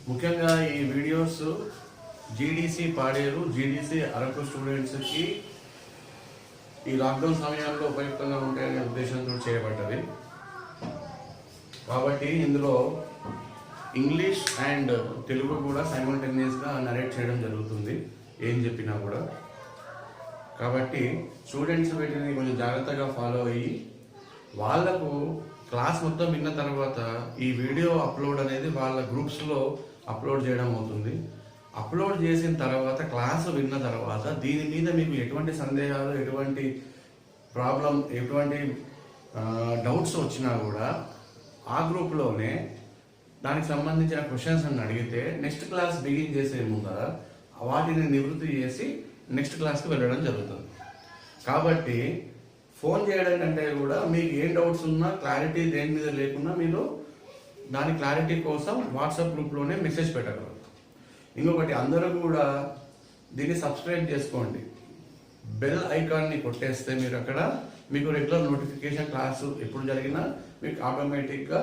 ముఖ్యంగా ఈ videos GDC Paderu GDC Araku స్టూడెంట్స్కి ఈ లాక్డౌన్ సమయంలో ఉపయుక్తంగా ఉంటాయనే ఉద్దేశంతో చేయబడ్డది. కాబట్టి ఇందులో ఇంగ్లీష్ అండ్ తెలుగు కూడా సైమల్టేనియస్గా నరేట్ చేయడం జరుగుతుంది ఏం చెప్పినా కూడా. కాబట్టి స్టూడెంట్స్ వీటిని కొంచెం జాగ్రత్తగా ఫాలో అయ్యి వాళ్ళకు క్లాస్ మొత్తం విన్న తర్వాత ఈ వీడియో అప్లోడ్ అనేది వాళ్ళ గ్రూప్స్లో అప్లోడ్ చేయడం అవుతుంది. అప్లోడ్ చేసిన తర్వాత క్లాసు విన్న తర్వాత దీని మీద మీకు ఎటువంటి సందేహాలు, ఎటువంటి ప్రాబ్లం, ఎటువంటి డౌట్స్ వచ్చినా కూడా ఆ గ్రూప్లోనే దానికి సంబంధించిన క్వశ్చన్స్ అని అడిగితే నెక్స్ట్ క్లాస్ బిగిన్ చేసే ముందర వాటిని నివృత్తి చేసి నెక్స్ట్ క్లాస్కి వెళ్ళడం జరుగుతుంది. కాబట్టి ఫోన్ చేయడం కంటే కూడా మీకు ఏం డౌట్స్ ఉన్నా, క్లారిటీ దేని మీద లేకున్నా మీరు దాని క్లారిటీ కోసం వాట్సాప్ గ్రూప్లోనే మెసేజ్ పెట్టగలరు. ఇంకొకటి, అందరూ కూడా దీన్ని సబ్స్క్రైబ్ చేసుకోండి. బెల్ ఐకాన్ని కొట్టేస్తే మీరు అక్కడ మీకు రెగ్యులర్ నోటిఫికేషన్ క్లాసు ఎప్పుడు జరిగినా మీకు ఆటోమేటిక్గా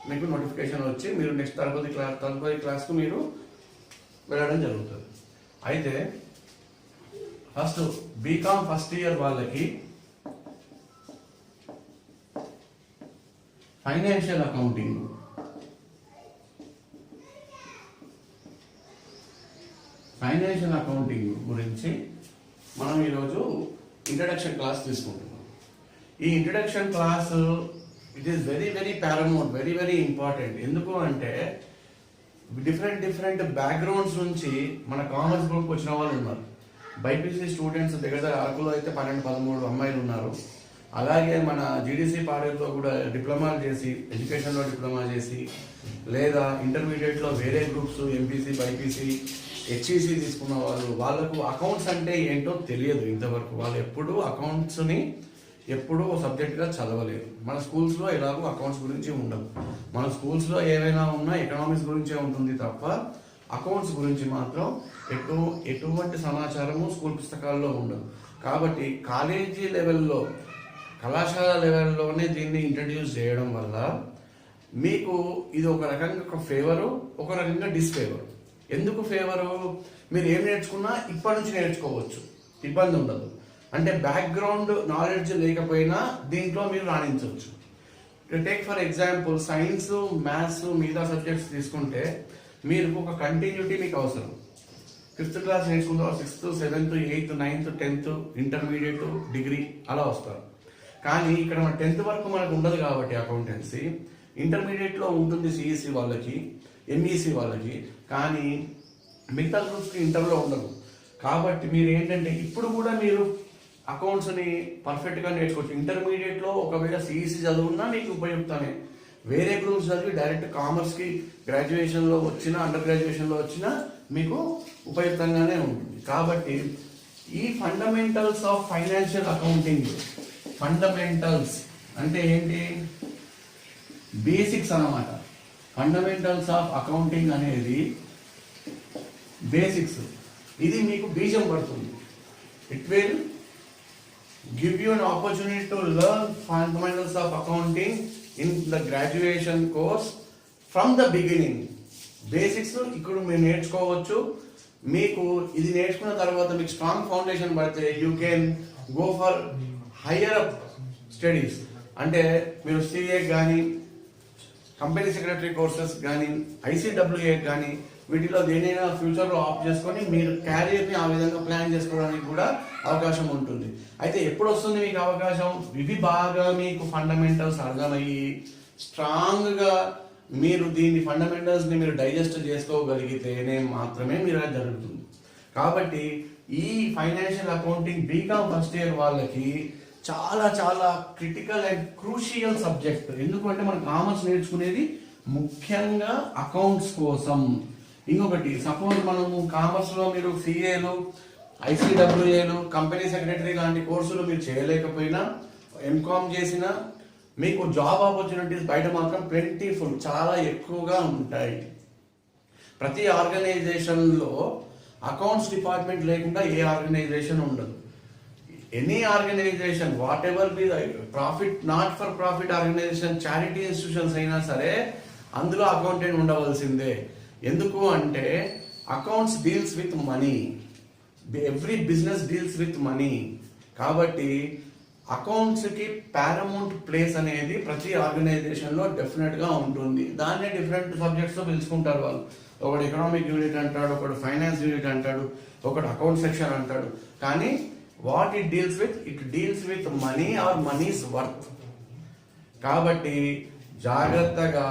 మీకు నోటిఫికేషన్ వచ్చి మీరు నెక్స్ట్ తదుపరి క్లాస్కు మీరు వెళ్ళడం జరుగుతుంది. అయితే ఫస్ట్ బీకామ్ ఫస్ట్ ఇయర్ వాళ్ళకి ఫైనాన్షియల్ అకౌంటింగ్ గురించి మనం ఈరోజు ఇంట్రడక్షన్ క్లాస్ తీసుకుంటున్నాం. ఈ introduction class it is very very Paramount, very very important. ఎందుకు అంటే డిఫరెంట్ బ్యాక్గ్రౌండ్స్ నుంచి మన కామర్స్ గ్రూప్కి వచ్చిన వాళ్ళు ఉన్నారు. బైపీసీ స్టూడెంట్స్ దగ్గర అరకులో అయితే 12-13 అమ్మాయిలు ఉన్నారు. అలాగే మన జీడీసీ పాడేరులో కూడా డిప్లొమాలు చేసి, ఎడ్యుకేషన్లో డిప్లొమా చేసి, లేదా ఇంటర్మీడియట్లో వేరే గ్రూప్స్ ఎంపీసీ, బైపీసీ, హెచ్ఈసీ తీసుకున్న వాళ్ళకు అకౌంట్స్ అంటే ఏంటో తెలియదు ఇంతవరకు. వాళ్ళు ఎప్పుడూ అకౌంట్స్ని ఎప్పుడూ సబ్జెక్ట్గా చదవలేదు. మన స్కూల్స్లో ఎలాగో అకౌంట్స్ గురించి ఉండవు. మన స్కూల్స్లో ఏవైనా ఉన్నా ఎకనామిక్స్ గురించే ఉంటుంది తప్ప అకౌంట్స్ గురించి మాత్రం ఎటువంటి సమాచారము స్కూల్ పుస్తకాల్లో ఉండదు. కాబట్టి కాలేజీ లెవెల్లో, కళాశాల లెవెల్లోనే దీన్ని ఇంట్రడ్యూస్ చేయడం వల్ల మీకు ఇది ఒక రకంగా ఒక ఫేవరు, ఒక రకంగా డిస్ఫేవరు. ఎందుకు ఫేవరు? మీరు ఏం నేర్చుకున్నా ఇప్పటి నుంచి నేర్చుకోవచ్చు, ఇబ్బంది ఉండదు. అంటే బ్యాక్గ్రౌండ్ నాలెడ్జ్ లేకపోయినా దీంట్లో మీరు రాణించవచ్చు. Take for example science, maths, మిగతా సబ్జెక్ట్స్ తీసుకుంటే మీరు ఒక కంటిన్యూటీ మీకు అవసరం. 5th క్లాస్ నేర్చుకుంటే 6th, 7th, 8th, 9th, 10th, intermediate, degree అలా వస్తారు. కానీ ఇక్కడ మన 10th వరకు మనకు ఉండదు కాబట్టి అకౌంటెన్సీ. ఇంటర్మీడియట్లో ఉంటుంది సిఈసి వాళ్ళకి, ఎంఈసి వాళ్ళకి, కానీ మిగతా గ్రూప్స్కి ఇంటర్లో ఉండదు. కాబట్టి మీరు ఏంటంటే ఇప్పుడు కూడా మీరు అకౌంట్స్ని పర్ఫెక్ట్గా నేర్చుకోవచ్చు. ఇంటర్మీడియట్లో ఒకవేళ సిఈసి చదువున్నా మీకు ఉపయుక్తమే. వేరే గ్రూప్స్ చదివి డైరెక్ట్ కామర్స్కి గ్రాడ్యుయేషన్లో వచ్చినా, అండర్ గ్రాడ్యుయేషన్లో వచ్చినా మీకు ఉపయుక్తంగానే ఉంటుంది. కాబట్టి ఈ fundamentals of financial accounting, fundamentals అంటే ఏంటి? బేసిక్స్ అన్నమాట. ఫండమెంటల్స్ ఆఫ్ అకౌంటింగ్ అనేది బేసిక్స్. ఇది మీకు బీజం పడుతుంది. It will give you an opportunity to learn fundamentals of accounting in the graduation course from the beginning. Basics ఇక్కడ మీరు నేర్చుకోవచ్చు. మీకు ఇది నేర్చుకున్న తర్వాత మీకు స్ట్రాంగ్ ఫౌండేషన్ పడితే you can go for higher up studies. అంటే మీరు సిఏ కానీ, కంపెనీ సెక్రటరీ కోర్సెస్ కానీ, ఐసీడబ్ల్యూఏ కానీ, వీటిలో దేనైనా ఫ్యూచర్లో ఆప్ట్ చేసుకొని మీరు క్యారియర్ని ఆ విధంగా ప్లాన్ చేసుకోవడానికి కూడా అవకాశం ఉంటుంది. అయితే ఎప్పుడు వస్తుంది మీకు అవకాశం? ఇవి బాగా మీకు ఫండమెంటల్స్ అర్థమయ్యి స్ట్రాంగ్గా మీరు దీన్ని ఫండమెంటల్స్ని మీరు డైజెస్ట్ చేసుకోగలిగితేనే మాత్రమే మీరు అది జరుగుతుంది. కాబట్టి ఈ financial accounting BCom first year వాళ్ళకి చాలా చాలా క్రిటికల్ అండ్ క్రూషియల్ సబ్జెక్ట్. ఎందుకంటే మనం కామర్స్ నేర్చుకునేది ముఖ్యంగా అకౌంట్స్ కోసం. ఇంకొకటి, సపోజ్ మనము కామర్స్లో మీరు సిఏలు, ఐసీడబ్ల్యూఏలు, కంపెనీ సెక్రటరీ లాంటి కోర్సులు మీరు చేయలేకపోయినా, ఎంకామ్ చేసినా మీకు జాబ్ ఆపర్చునిటీస్ బయట మాత్రం ప్లెంటీఫుల్, చాలా ఎక్కువగా ఉంటాయి. ప్రతి ఆర్గనైజేషన్లో అకౌంట్స్ డిపార్ట్మెంట్ లేకుండా ఏ ఆర్గనైజేషన్ ఉండదు. Any organisation, whatever be profit, not for profit organisation, charity institutions అయినా సరే అందులో అకౌంటెంట్ ఉండవలసిందే. ఎందుకు అంటే accounts deals with money, every business deals with money. కాబట్టి అకౌంట్స్కి పారమౌంట్ ప్లేస్ అనేది ప్రతి ఆర్గనైజేషన్లో డెఫినెట్గా ఉంటుంది. దాన్నే డిఫరెంట్ సబ్జెక్ట్స్తో పిలుచుకుంటారు వాళ్ళు. ఒకడు ఎకనామిక్ యూనిట్ అంటాడు, ఒకడు ఫైనాన్స్ యూనిట్ అంటాడు, ఒకడు అకౌంట్ సెక్షన్ అంటాడు. కానీ what it deals with money or money's worth. కాబట్టి జాగ్రత్తగా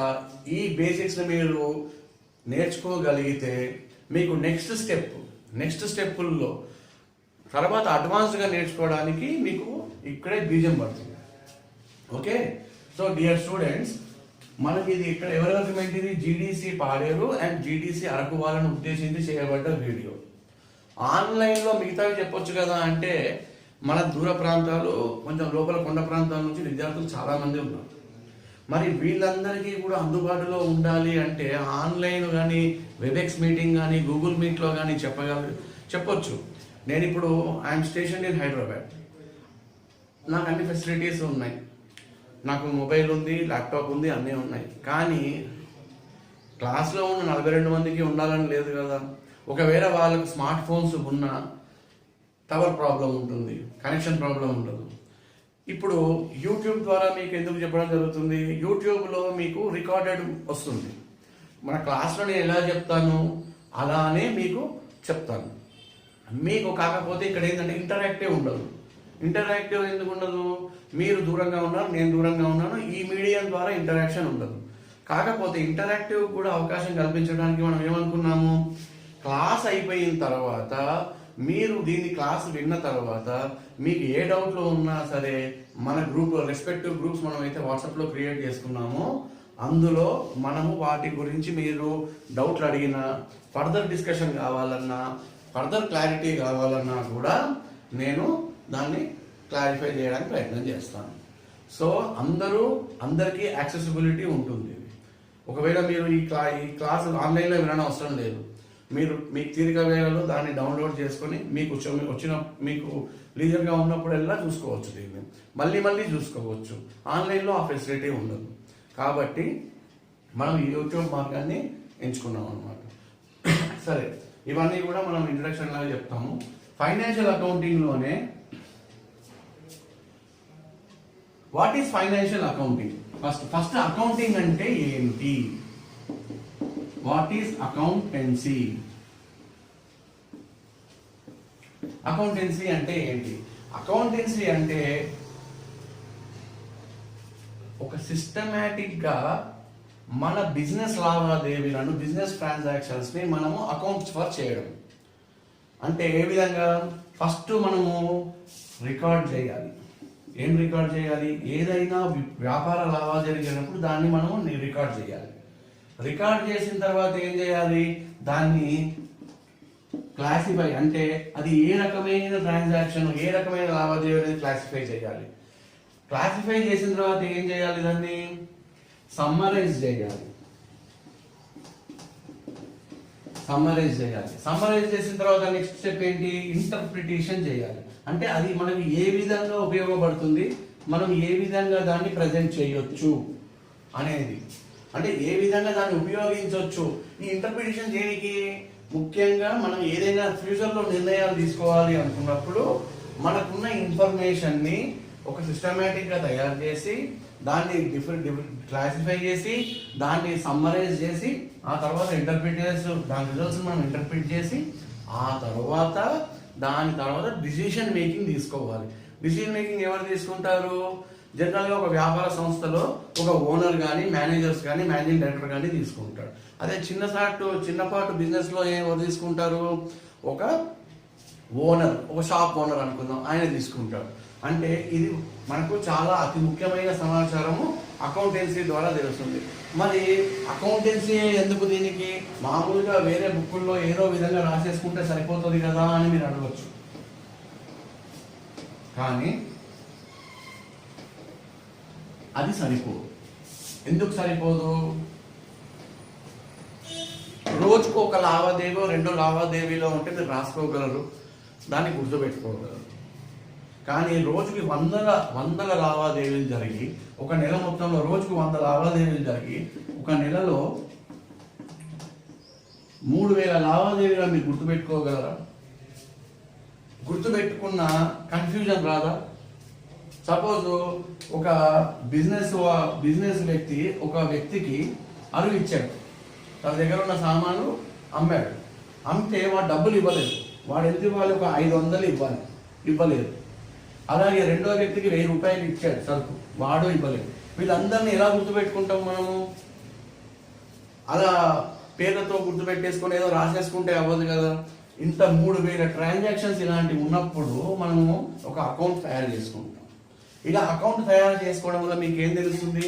ఈ బేసిక్స్ మీరు నేర్చుకోగలిగితే మీకు నెక్స్ట్ స్టెప్పుల్లో తర్వాత అడ్వాన్స్డ్గా నేర్చుకోవడానికి మీకు ఇక్కడే బీజం పడుతుంది. ఓకే, సో డియర్ స్టూడెంట్స్, మనకి ఇది ఇక్కడ ఎవరెవరికి ఇది GDC Paderu and GDC Araku వాళ్ళని ఉద్దేశించి చేయబడ్డ వీడియో. ఆన్లైన్లో మిగతావి చెప్పొచ్చు కదా అంటే మన దూర ప్రాంతాలు, కొంచెం లోపల కొండ ప్రాంతాల నుంచి విద్యార్థులు చాలామంది ఉన్నారు. మరి వీళ్ళందరికీ కూడా అందుబాటులో ఉండాలి అంటే ఆన్లైన్ కానీ, వెబెక్స్ మీటింగ్ కానీ, గూగుల్ మీట్లో కానీ చెప్పొచ్చు. నేను ఇప్పుడు ఐఎమ్ స్టేషన్ ఇన్ హైదరాబాద్, నాకు అన్ని ఫెసిలిటీస్ ఉన్నాయి, నాకు మొబైల్ ఉంది, ల్యాప్టాప్ ఉంది, అన్నీ ఉన్నాయి. కానీ క్లాస్లో ఉన్న 42 మందికి ఉండాలని లేదు కదా. ఒకవేళ వాళ్ళకు స్మార్ట్ ఫోన్స్ ఉన్నా టవర్ ప్రాబ్లం ఉంటుంది, కనెక్షన్ ప్రాబ్లం ఉండదు. ఇప్పుడు యూట్యూబ్ ద్వారా మీకు ఎందుకు చెప్పడం జరుగుతుంది, యూట్యూబ్లో మీకు రికార్డెడ్ వస్తుంది. మన క్లాస్లో నేను ఎలా చెప్తాను అలానే మీకు చెప్తాను. మీకు కాకపోతే ఇక్కడ ఏంటంటే ఇంటరాక్టివ్ ఉండదు. ఇంటరాక్టివ్ ఎందుకు ఉండదు, మీరు దూరంగా ఉన్నారు, నేను దూరంగా ఉన్నాను, ఈ మీడియం ద్వారా ఇంటరాక్షన్ ఉండదు. కాకపోతే ఇంటరాక్టివ్ కూడా అవకాశం కల్పించడానికి మనం ఏమనుకున్నాము, క్లాస్ అయిపోయిన తర్వాత మీరు దీన్ని క్లాస్ విన్న తర్వాత మీకు ఏ డౌట్లో ఉన్నా సరే మన రెస్పెక్టివ్ గ్రూప్స్ మనం అయితే వాట్సాప్లో క్రియేట్ చేసుకున్నామో అందులో మనము వాటి గురించి మీరు డౌట్లు అడిగినా, ఫర్దర్ డిస్కషన్ కావాలన్నా, ఫర్దర్ క్లారిటీ కావాలన్నా కూడా నేను దాన్ని క్లారిఫై చేయడానికి ప్రయత్నం చేస్తాను. సో అందరికీ యాక్సెసిబిలిటీ ఉంటుంది. ఒకవేళ మీరు ఈ క్లాస్ ఆన్లైన్లో వినడం అవసరం లేదు, మీకు తీరిక వేళలో దాన్ని డౌన్లోడ్ చేసుకొని మీకు లీజర్గా ఉన్నప్పుడల్లా చూసుకోవచ్చు, దీన్ని మళ్ళీ చూసుకోవచ్చు. ఆన్లైన్లో ఆ ఫెసిలిటీ ఉండదు. కాబట్టి మనం ఈ యూట్యూబ్ మార్గాన్ని ఎంచుకున్నాం అన్నమాట. సరే, ఇవన్నీ కూడా మనం ఇంట్రడక్షన్ లాగా చెప్తాము. ఫైనాన్షియల్ అకౌంటింగ్లోనే what is financial accounting? First accounting అంటే ఏంటి? What is accountancy? అకౌంటెన్సీ అంటే ఏంటి? అకౌంటెన్సీ అంటే ఒక సిస్టమేటిక్ గా మన బిజినెస్ లావాదేవీలను, బిజినెస్ ట్రాన్సాక్షన్స్ ని మనము అకౌంట్స్ ఫర్ చేయడం. అంటే ఏ విధంగా? ఫస్ట్ మనము రికార్డ్ చేయాలి. ఏం రికార్డ్ చేయాలి? ఏదైనా వ్యాపార లావాదేవీ జరిగినప్పుడు దాన్ని మనము రికార్డ్ చేయాలి. రికార్డ్ చేసిన తర్వాత ఏం చేయాలి? దాన్ని క్లాసిఫై, అంటే అది ఏ రకమైన ట్రాన్సాక్షన్, ఏ రకమైన లావాదేవీ అనేది క్లాసిఫై చేయాలి. క్లాసిఫై చేసిన తర్వాత ఏం చేయాలి? దాన్ని సమ్మరైజ్ చేయాలి. సమ్మరైజ్ చేసిన తర్వాత నెక్స్ట్ స్టెప్ ఏంటి? ఇంటర్ప్రిటేషన్ చేయాలి. అంటే అది మనకి ఏ విధంగా ఉపయోగపడుతుంది, మనం ఏ విధంగా దాన్ని ప్రజెంట్ చేయొచ్చు అనేది, అంటే ఏ విధంగా దాన్ని ఉపయోగించవచ్చు. ఈ ఇంటర్ప్రిటేషన్ చేయడానికి ముఖ్యంగా మనం ఏదైనా ఫ్యూచర్లో నిర్ణయాలు తీసుకోవాలి అనుకున్నప్పుడు మనకున్న ఇన్ఫర్మేషన్ని ఒక సిస్టమేటిక్గా తయారు చేసి దాన్ని డిఫరెంట్ క్లాసిఫై చేసి దాన్ని సమ్మరైజ్ చేసి ఆ తర్వాత దాని రిజల్ట్స్ మనం ఇంటర్ప్రిట్ చేసి ఆ తర్వాత దాని తర్వాత డిసిషన్ మేకింగ్ తీసుకోవాలి. డిసిషన్ మేకింగ్ ఎవరు తీసుకుంటారు? జనరల్గా ఒక వ్యాపార సంస్థలో ఒక ఓనర్ కానీ, మేనేజర్స్ కానీ, మేనేజింగ్ డైరెక్టర్ కానీ తీసుకుంటాడు. అదే చిన్నపాటు బిజినెస్లో ఎవరు తీసుకుంటారు? ఒక ఓనర్, ఒక షాప్ ఓనర్ అనుకుందాం, ఆయన తీసుకుంటాడు. అంటే ఇది మనకు చాలా అతి ముఖ్యమైన సమాచారము అకౌంటెన్సీ ద్వారా తెలుస్తుంది. మరి అకౌంటెన్సీ ఎందుకు దీనికి? మామూలుగా వేరే బుక్కుల్లో ఏదో విధంగా రాసేసుకుంటే సరిపోతుంది కదా అని మీరు అడగచ్చు. కానీ అది సరిపోదు. ఎందుకు సరిపోదు? రోజుకు ఒక లావాదేవీ, 2 లావాదేవీలో ఉంటే మీరు రాసుకోగలరు, దాన్ని గుర్తుపెట్టుకోగలరు. కానీ రోజుకి వందల లావాదేవీలు జరిగి, ఒక నెల మొత్తంలో రోజుకు 100 లావాదేవీలు జరిగి, ఒక నెలలో 3000 లావాదేవీలు మీరు గుర్తుపెట్టుకోగలరా? గుర్తుపెట్టుకున్న కన్ఫ్యూజన్ రాదా? సపోజ్ ఒక బిజినెస్ వ్యక్తి ఒక వ్యక్తికి అరువు ఇచ్చాడు, తన దగ్గర ఉన్న సామాను అమ్మాడు. అమ్మితే వాడు డబ్బులు ఇవ్వలేదు. వాడు ఎంత ఇవ్వాలి? ఒక 500 ఇవ్వలేదు. అలాగే రెండో వ్యక్తికి 1000 రూపాయలు ఇచ్చాడు సరుకు, వాడు ఇవ్వలేదు. వీళ్ళందరినీ ఎలా గుర్తుపెట్టుకుంటాం మనము? అలా పేర్లతో గుర్తుపెట్టేసుకొని ఏదో రాసేసుకుంటే అవ్వదు కదా. ఇంత 3000 ట్రాన్సాక్షన్స్ ఇలాంటివి ఉన్నప్పుడు మనము ఒక అకౌంట్ తయారు చేసుకుంటాం. ఇలా అకౌంట్ తయారు చేసుకోవడం వల్ల మీకు ఏం తెలుస్తుంది?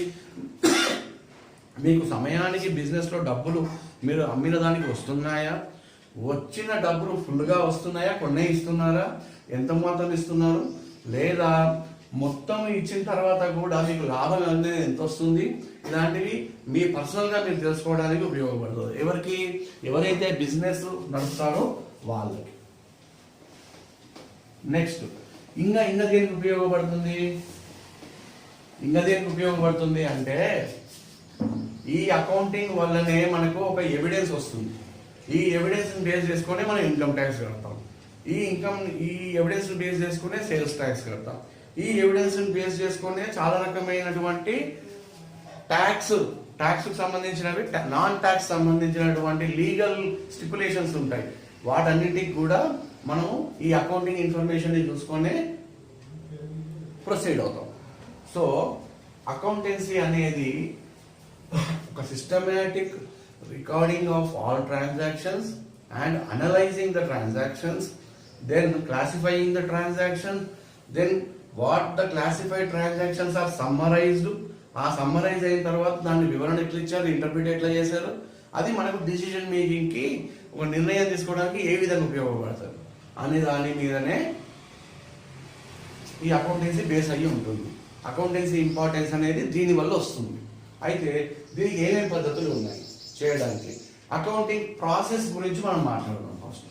మీకు సమయానికి బిజినెస్లో డబ్బులు మీరు అమ్మిన దానికి వస్తున్నాయా, వచ్చిన డబ్బులు ఫుల్గా వస్తున్నాయా, కొన్నే ఇస్తున్నారా, ఎంత మాత్రం ఇస్తున్నారు, లేదా మొత్తం ఇచ్చిన తర్వాత కూడా మీకు లాభం అనేది ఎంత వస్తుంది, ఇలాంటివి మీ పర్సనల్గా మీరు తెలుసుకోవడానికి ఉపయోగపడుతుంది. ఎవరైతే బిజినెస్ నడుపుతారో వాళ్ళకి. నెక్స్ట్ ఇంకా దేనికి ఉపయోగపడుతుంది అంటే ఈ అకౌంటింగ్ వల్లనే మనకు ఒక ఎవిడెన్స్ వస్తుంది. ఈ ఎవిడెన్స్ బేస్ చేసుకునే మనం ఇన్కమ్ ట్యాక్స్ కడతాం. ఈ ఎవిడెన్స్ బేస్ చేసుకునే సేల్స్ ట్యాక్స్ కడతాం. ఈ ఎవిడెన్స్ బేస్ చేసుకునే చాలా రకమైనటువంటి ట్యాక్స్ సంబంధించినవి, నాన్ ట్యాక్స్ సంబంధించినటువంటి లీగల్ స్టిపులేషన్స్ ఉంటాయి. వాటన్నిటికి కూడా మనం ఈ అకౌంటింగ్ ఇన్ఫర్మేషన్ చూసుకొని ప్రొసీడ్ అవుతాం. సో అకౌంటెన్సీ అనేది ఒక systematic recording of all transactions and analysing the transactions, then classifying the transaction, then what the classified transactions are summarised. ఆ సమ్మరైజ్ అయిన తర్వాత దాన్ని వివరణ ఎట్లా ఇచ్చారు, ఇంటర్ప్రిట్ ఎట్లా చేశారు, అది మనకు డిసిజన్ మేకింగ్కి ఒక నిర్ణయం తీసుకోవడానికి ఏ విధంగా ఉపయోగపడతారు అనే దాని మీదనే ఈ అకౌంటెన్సీ బేస్ అయ్యి ఉంటుంది. అకౌంటెన్సీ ఇంపార్టెన్స్ అనేది దీనివల్ల వస్తుంది. అయితే దీనికి ఏమేమి పద్ధతులు ఉన్నాయి చేయడానికి? అకౌంటింగ్ ప్రాసెస్ గురించి మనం మాట్లాడుదాం ఫస్ట్.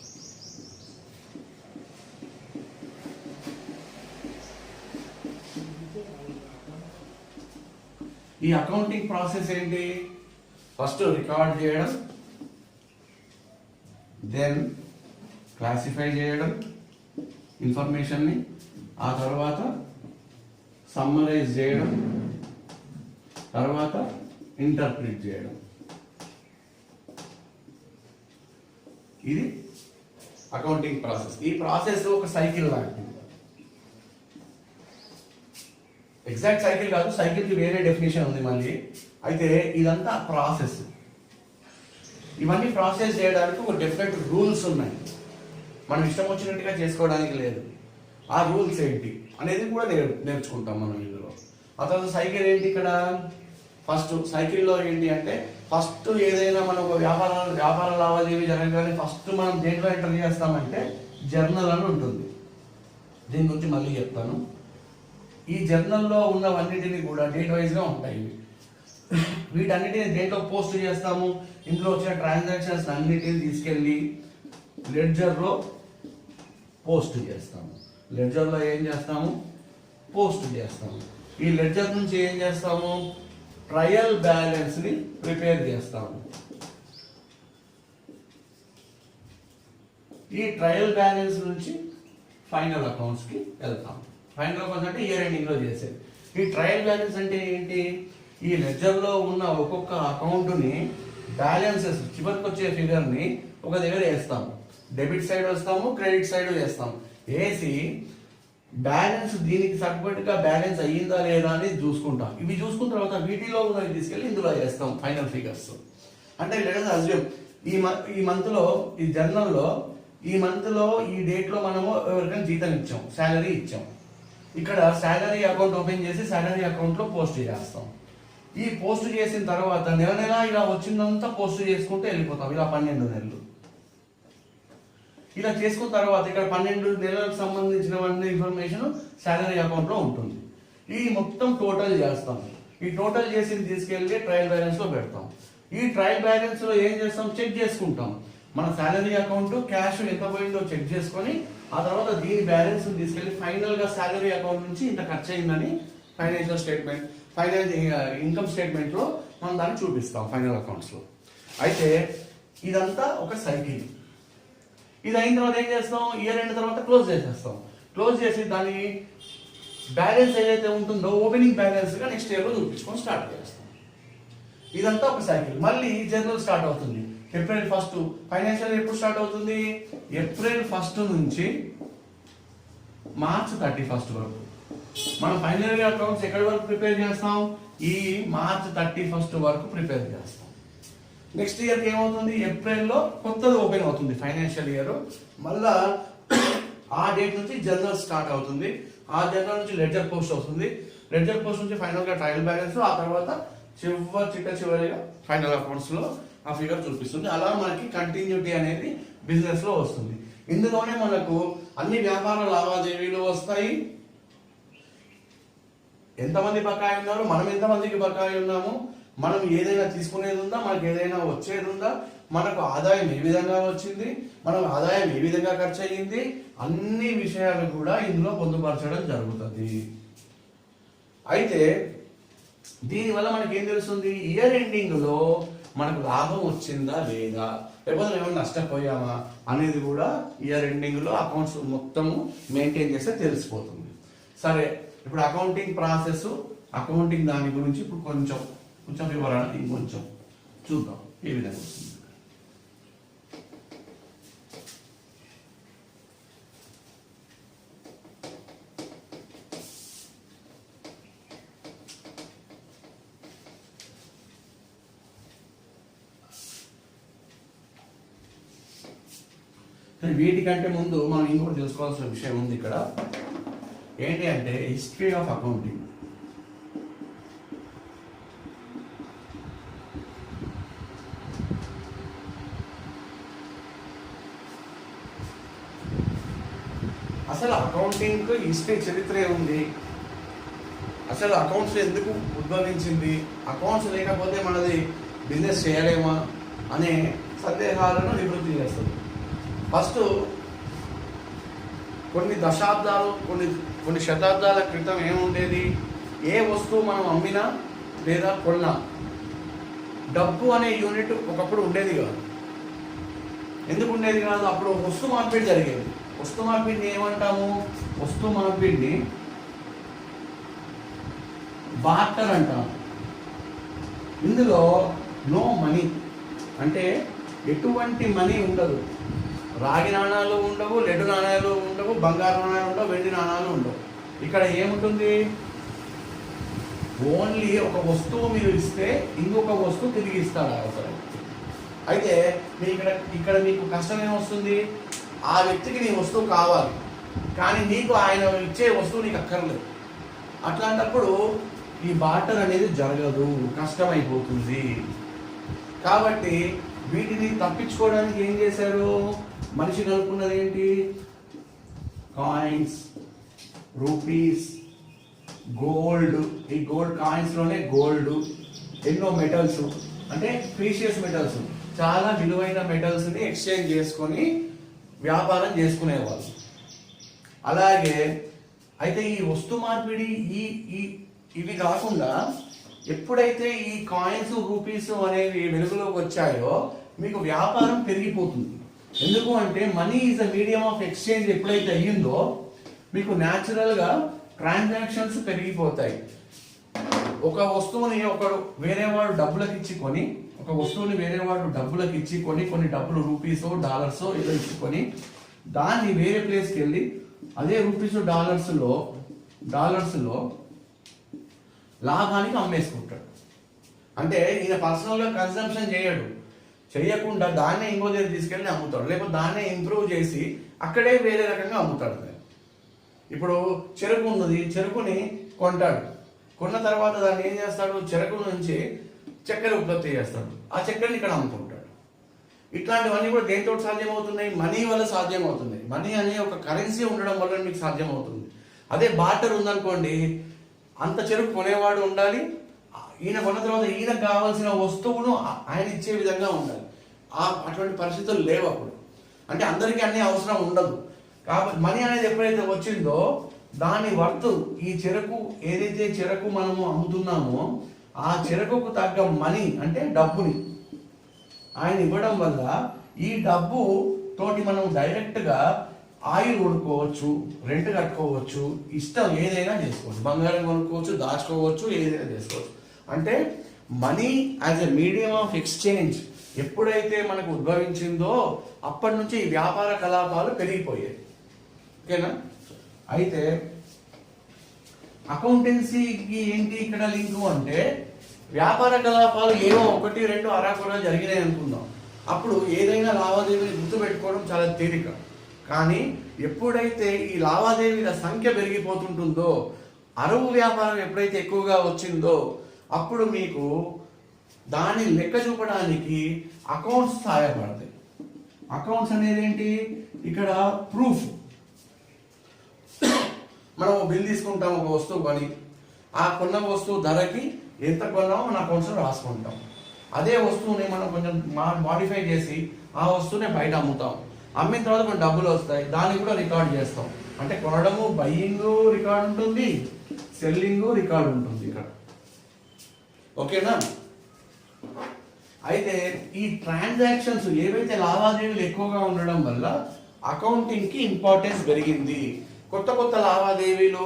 ఈ అకౌంటింగ్ ప్రాసెస్ ఏంటి? ఫస్ట్ రికార్డ్ చేయడం, దెన్ క్లాసిఫై చేయడం ఇన్ఫర్మేషన్ని, ఆ తర్వాత సమ్మరైజ్ చేయడం, తర్వాత ఇంటర్ప్రిట్ చేయడం. ఇది అకౌంటింగ్ ప్రాసెస్. ఈ ప్రాసెస్ ఒక సైకిల్ లాంటిది. ఎగ్జాక్ట్ సైకిల్ కాదు, సైకిల్కి వేరే డెఫినేషన్ ఉంది మళ్ళీ. అయితే ఇదంతా ప్రాసెస్. ఇవన్నీ ప్రాసెస్ చేయడానికి ఒక డెఫినెట్ రూల్స్ ఉన్నాయి. మనం ఇష్టం వచ్చినట్టుగా చేసుకోవడానికి లేదు. ఆ రూల్స్ ఏంటి అనేది కూడా నేర్చుకుంటాం మనం ఇందులో. ఆ తర్వాత సైకిల్ ఏంటి? ఇక్కడ ఫస్ట్ సైకిల్లో ఏంటి అంటే, ఫస్ట్ ఏదైనా మనం ఒక వ్యాపార లావాదేవీ జరగగానే ఫస్ట్ మనం దేంట్లో ఎంటర్ చేస్తామంటే జర్నల్ అని ఉంటుంది. దీని గురించి మళ్ళీ చెప్తాను. ఈ జర్నల్లో ఉన్నవన్నిటిని కూడా డేట్ వైజ్గా ఉంటాయి. వీటన్నిటిని దేంట్లో పోస్ట్ చేస్తాము? ఇందులో వచ్చిన ట్రాన్సాక్షన్స్ అన్నిటిని తీసుకెళ్ళి లెడ్జర్లో పోస్ట్ చేస్తాము. లెడ్జర్లో ఏం చేస్తాము? పోస్ట్ చేస్తాము. ఈ లెడ్జర్ నుంచి ఏం చేస్తాము? ట్రయల్ బ్యాలెన్స్ని ప్రిపేర్ చేస్తాము. ఈ ట్రయల్ బ్యాలెన్స్ నుంచి ఫైనల్ అకౌంట్స్కి వెళ్తాం. ఫైనల్ అకౌంట్స్ అంటే ఇయర్ ఎండింగ్లో చేసేది. ఈ ట్రయల్ బ్యాలెన్స్ అంటే ఏంటి? ఈ లెడ్జర్లో ఉన్న ఒక్కొక్క అకౌంట్ని బ్యాలెన్సెస్ చివరికి వచ్చే ఫిగర్ని ఒక దగ్గర వేస్తాము. డెబిట్ సైడ్ వస్తాము, క్రెడిట్ సైడ్ వేస్తాము. వేసి బ్యాలెన్స్ దీనికి సపరేట్గా బ్యాలెన్స్ అయ్యిందా లేదా అని చూసుకుంటాం. ఇవి చూసుకున్న తర్వాత వీటిలో ఉన్నవి తీసుకెళ్ళి ఇందులో వేస్తాం ఫైనల్ ఫిగర్స్. అంటే లెట్ అస్యూమ్ ఈ మంత్లో ఈ జర్నల్లో ఈ మంత్లో ఈ డేట్లో మనము ఎవరికైనా జీతం ఇచ్చాం, శాలరీ ఇచ్చాం. ఇక్కడ శాలరీ అకౌంట్ ఓపెన్ చేసి శాలరీ అకౌంట్లో పోస్ట్ చేస్తాం. ఈ పోస్ట్ చేసిన తర్వాత నెల ఇలా వచ్చిందంతా పోస్ట్ చేసుకుంటూ వెళ్ళిపోతాం. ఇలా 12 నెలలు ఇలా చేసుకున్న తర్వాత ఇక్కడ 12 నెలలకు సంబంధించిన ఇన్ఫర్మేషన్ శాలరీ అకౌంట్లో ఉంటుంది. ఈ మొత్తం టోటల్ చేస్తాం. ఈ టోటల్ చేసి తీసుకెళ్ళి ట్రయల్ బ్యాలెన్స్లో పెడతాం. ఈ ట్రయల్ బ్యాలెన్స్లో ఏం చేస్తాం? చెక్ చేసుకుంటాం. మన శాలరీ అకౌంట్ క్యాష్ ఎంత పోయిందో చెక్ చేసుకొని ఆ తర్వాత దీని బ్యాలెన్స్ తీసుకెళ్ళి ఫైనల్గా శాలరీ అకౌంట్ నుంచి ఇంత ఖర్చు అయిందని ఇన్కమ్ స్టేట్మెంట్లో మనం దాన్ని చూపిస్తాం ఫైనల్ అకౌంట్స్లో. అయితే ఇదంతా ఒక సైకిల్. ఇది అయిన తర్వాత ఏం చేస్తాం, ఇయర్ అయిన తర్వాత క్లోజ్ చేసేస్తాం. క్లోజ్ చేసి దాని బ్యాలెన్స్ ఏదైతే ఉంటుందో ఓపెనింగ్ బ్యాలెన్స్గా నెక్స్ట్ ఇయర్లో చూపించుకొని స్టార్ట్ చేస్తాం. ఇదంతా ఒక సైకిల్. మళ్ళీ జనరల్ స్టార్ట్ అవుతుంది ఏప్రిల్ 1. ఫైనాన్షియల్ ఎప్పుడు స్టార్ట్ అవుతుంది, ఏప్రిల్ 1 నుంచి మార్చ్ 31 వరకు. మనం ఫైనల్ ఇయర్ అకౌంట్స్ ఎక్కడి వరకు ప్రిపేర్ చేస్తాం, ఈ మార్చ్ 31 వరకు ప్రిపేర్ చేస్తాం. నెక్స్ట్ ఇయర్కి ఏమవుతుంది, ఏప్రిల్లో కొత్తది ఓపెన్ అవుతుంది ఫైనాన్షియల్ ఇయర్. మళ్ళా ఆ డేట్ నుంచి జనరల్ స్టార్ట్ అవుతుంది. ఆ జనరల్ నుంచి లెడ్జర్ పోస్ట్ వస్తుంది. లెడ్జర్ పోస్ట్ నుంచి ఫైనల్గా ట్రయల్ బ్యాలెన్స్, ఆ తర్వాత చివరిగా ఫైనల్ అకౌంట్స్లో ఆ ఫిగర్ చూపిస్తుంది. అలా మనకి కంటిన్యూటీ అనేది బిజినెస్లో వస్తుంది. ఇందులోనే మనకు అన్ని వ్యాపార లావాదేవీలు వస్తాయి. ఎంతమంది బకాయి ఉన్నారు, మనం ఎంతమందికి బకాయి ఉన్నాము, మనం ఏదైనా తీసుకునేది ఉందా, మనకు ఏదైనా వచ్చేది ఉందా, మనకు ఆదాయం ఏ విధంగా వచ్చింది, మనం ఆదాయం ఏ విధంగా ఖర్చు అయ్యింది, అన్ని విషయాలు కూడా ఇందులో పొందుపరచడం జరుగుతుంది. అయితే దీనివల్ల మనకి ఏం తెలుస్తుంది, ఇయర్ ఎండింగ్ లో మనకు లాభం వచ్చిందా లేదా, లేకపోతే ఏమైనా నష్టపోయామా అనేది కూడా ఇయర్ ఎండింగ్ లో అకౌంట్స్ మొత్తము మెయింటైన్ చేస్తే తెలిసిపోతుంది. సరే, ఇప్పుడు అకౌంటింగ్ ప్రాసెస్, అకౌంటింగ్ దాని గురించి ఇప్పుడు కొంచెం వివరణ ఇంకొంచెం చూద్దాం ఏ విధంగా వస్తుంది. వీటికంటే ముందు మనం ఇంకోటి తెలుసుకోవాల్సిన విషయం ఉంది ఇక్కడ. ఏంటి అంటే హిస్టరీ ఆఫ్ అకౌంటింగ్. అసలు అకౌంటింగ్ హిస్టరీ చరిత్రే ఉంది. అసలు అకౌంట్స్ ఎందుకు ఉద్భవించింది, అకౌంట్స్ లేకపోతే మనది బిజినెస్ చేయలేమా అనే సందేహాలను నివృత్తి చేస్తుంది. ఫస్ట్ కొన్ని దశాబ్దాలు కొన్ని శతాబ్దాల క్రితం ఏముండేది, ఏ వస్తువు మనం అమ్మినా లేదా కొన్నా డబ్బు అనే యూనిట్ ఒకప్పుడు ఉండేది కాదు. ఎందుకు ఉండేది కాదు, అప్పుడు వస్తు మార్పిడి జరిగేది. వస్తు మార్పిడిని ఏమంటాము, వస్తు మార్పిడిని బార్టర్ అంటాము. ఇందులో నో మనీ, అంటే ఎటువంటి మనీ ఉండదు. రాగి నాణాలు ఉండవు, లెడ్ నాణాలు ఉండవు, బంగారు నాణాలు ఉండవు, వెండి నాణాలు ఉండవు. ఇక్కడ ఏముంటుంది, ఓన్లీ ఒక వస్తువు మీరు ఇస్తే ఇంకొక వస్తువు తిరిగి ఇస్తాడు అవసరం. అయితే ఇక్కడ మీకు కష్టం ఏమొస్తుంది, ఆ వ్యక్తికి నీ వస్తువు కావాలి కానీ నీకు ఆయన ఇచ్చే వస్తువు నీకు అక్కర్లేదు. అట్లాంటప్పుడు ఈ బార్టర్ అనేది జరగదు, కష్టమైపోతుంది. కాబట్టి వీటిని తప్పించుకోవడానికి ఏం చేశారు, మనిషి కనుక్కున్నది ఏంటి, కాయిన్స్, రూపీస్, గోల్డ్. ఈ గోల్డ్ కాయిన్స్లోనే గోల్డ్, ఎన్నో మెటల్స్, అంటే ప్రీషియస్ మెటల్స్, చాలా విలువైన మెటల్స్ని ఎక్స్చేంజ్ చేసుకొని వ్యాపారం చేసుకునేవాళ్ళు. అలాగే అయితే ఈ వస్తు మార్పిడి ఇవి కాకుండా ఎప్పుడైతే ఈ కాయిన్స్, రూపీస్ అనేవి వెలుగులోకి వచ్చాయో మీకు వ్యాపారం పెరిగిపోతుంది. ఎందుకు అంటే money is a medium of exchange ఎప్పుడైతే అయ్యిందో మీకు న్యాచురల్గా ట్రాన్సాక్షన్స్ పెరిగిపోతాయి. ఒక వస్తువుని వేరే వాడు డబ్బులకు ఇచ్చి కొని, ఒక వస్తువుని వేరే వాడు డబ్బులకు ఇచ్చి కొన్ని డబ్బులు రూపీసో డాలర్సో ఏదో ఇచ్చుకొని దాన్ని వేరే ప్లేస్కి వెళ్ళి అదే రూపీస్ డాలర్స్లో లాభానికి అమ్మేసుకుంటాడు. అంటే ఈయన పర్సనల్గా కన్సంప్షన్ చేయకుండా దాన్నే ఇంకో దగ్గర తీసుకెళ్ళి అమ్ముతాడు, లేకపోతే దాన్నే ఇంప్రూవ్ చేసి అక్కడే వేరే రకంగా అమ్ముతాడు. ఇప్పుడు చెరుకు ఉన్నది, చెరుకుని కొంటాడు, కొన్న తర్వాత దాన్ని ఏం చేస్తాడు, చెరుకు నుంచి చక్కెర ఉత్పత్తి చేస్తాడు, ఆ చక్కెరని ఇక్కడ అమ్ముకుంటాడు. ఇట్లాంటివన్నీ కూడా దేంతో సాధ్యమవుతున్నాయి, మనీ వల్ల సాధ్యమవుతున్నాయి. మనీ అనే ఒక కరెన్సీ ఉండడం వల్ల మీకు సాధ్యమవుతుంది. అదే బార్టర్ ఉందనుకోండి, అంత చెరుకు కొనేవాడు ఉండాలి, ఈయన కొన్న తర్వాత ఈయనకు కావాల్సిన వస్తువును ఆయన ఇచ్చే విధంగా ఉండాలి. అటువంటి పరిస్థితులు లేవు అప్పుడు. అంటే అందరికీ అన్ని అవసరం ఉండదు. కాబట్టి మనీ అనేది ఎప్పుడైతే వచ్చిందో దాని వర్త్, ఈ చెరకు ఏదైతే చెరకు మనము అమ్ముతున్నామో ఆ చెరకుకు తగ్గ మనీ అంటే డబ్బుని ఆయన ఇవ్వడం వల్ల ఈ డబ్బు తోటి మనం డైరెక్ట్గా ఆయిల్ కొనుక్కోవచ్చు, రెంట్ కట్టుకోవచ్చు, ఇష్టం ఏదైనా చేసుకోవచ్చు, బంగారం కొనుక్కోవచ్చు, దాచుకోవచ్చు, ఏదైనా చేసుకోవచ్చు. అంటే money as a medium of exchange ఎప్పుడైతే మనకు ఉద్భవించిందో అప్పటి నుంచి ఈ వ్యాపార కలాపాలు పెరిగిపోయాయి. ఓకేనా? అయితే అకౌంటెన్సీకి ఏంటి ఇక్కడ లింకు అంటే, వ్యాపార కలాపాలు ఏవో 1, 2 అరాకొరా జరిగినాయి అనుకుందాం, అప్పుడు ఏదైనా లావాదేవీని గుర్తుపెట్టుకోవడం చాలా తేలిక. కానీ ఎప్పుడైతే ఈ లావాదేవీల సంఖ్య పెరిగిపోతుంటుందో, అరువు వ్యాపారం ఎప్పుడైతే ఎక్కువగా వచ్చిందో, అప్పుడు మీకు దాన్ని లెక్క చూపడానికి అకౌంట్స్ సహాయపడతాయి. అకౌంట్స్ అనేది ఏంటి? ఇక్కడ ప్రూఫ్. మనం బిల్ తీసుకుంటాం ఒక వస్తువు కొని, ఆ కొన్న వస్తువు ధరకి ఎంత కొన్నామో మన అకౌంట్స్లో రాసుకుంటాం. అదే వస్తువుని మనం కొంచెం మాడిఫై చేసి ఆ వస్తువుని బయట అమ్ముతాం. అమ్మిన తర్వాత కొన్ని డబ్బులు వస్తాయి, దాన్ని కూడా రికార్డ్ చేస్తాం. అంటే కొనడము, బయ్యింగ్ రికార్డ్ ఉంటుంది, సెల్లింగ్ రికార్డ్ ఉంటుంది ఇక్కడ. ఓకేనా? అయితే ఈ ట్రాన్సాక్షన్స్ ఏవైతే లావాదేవీలు ఎక్కువగా ఉండడం వల్ల అకౌంటింగ్కి ఇంపార్టెన్స్ పెరిగింది. కొత్త కొత్త లావాదేవీలు,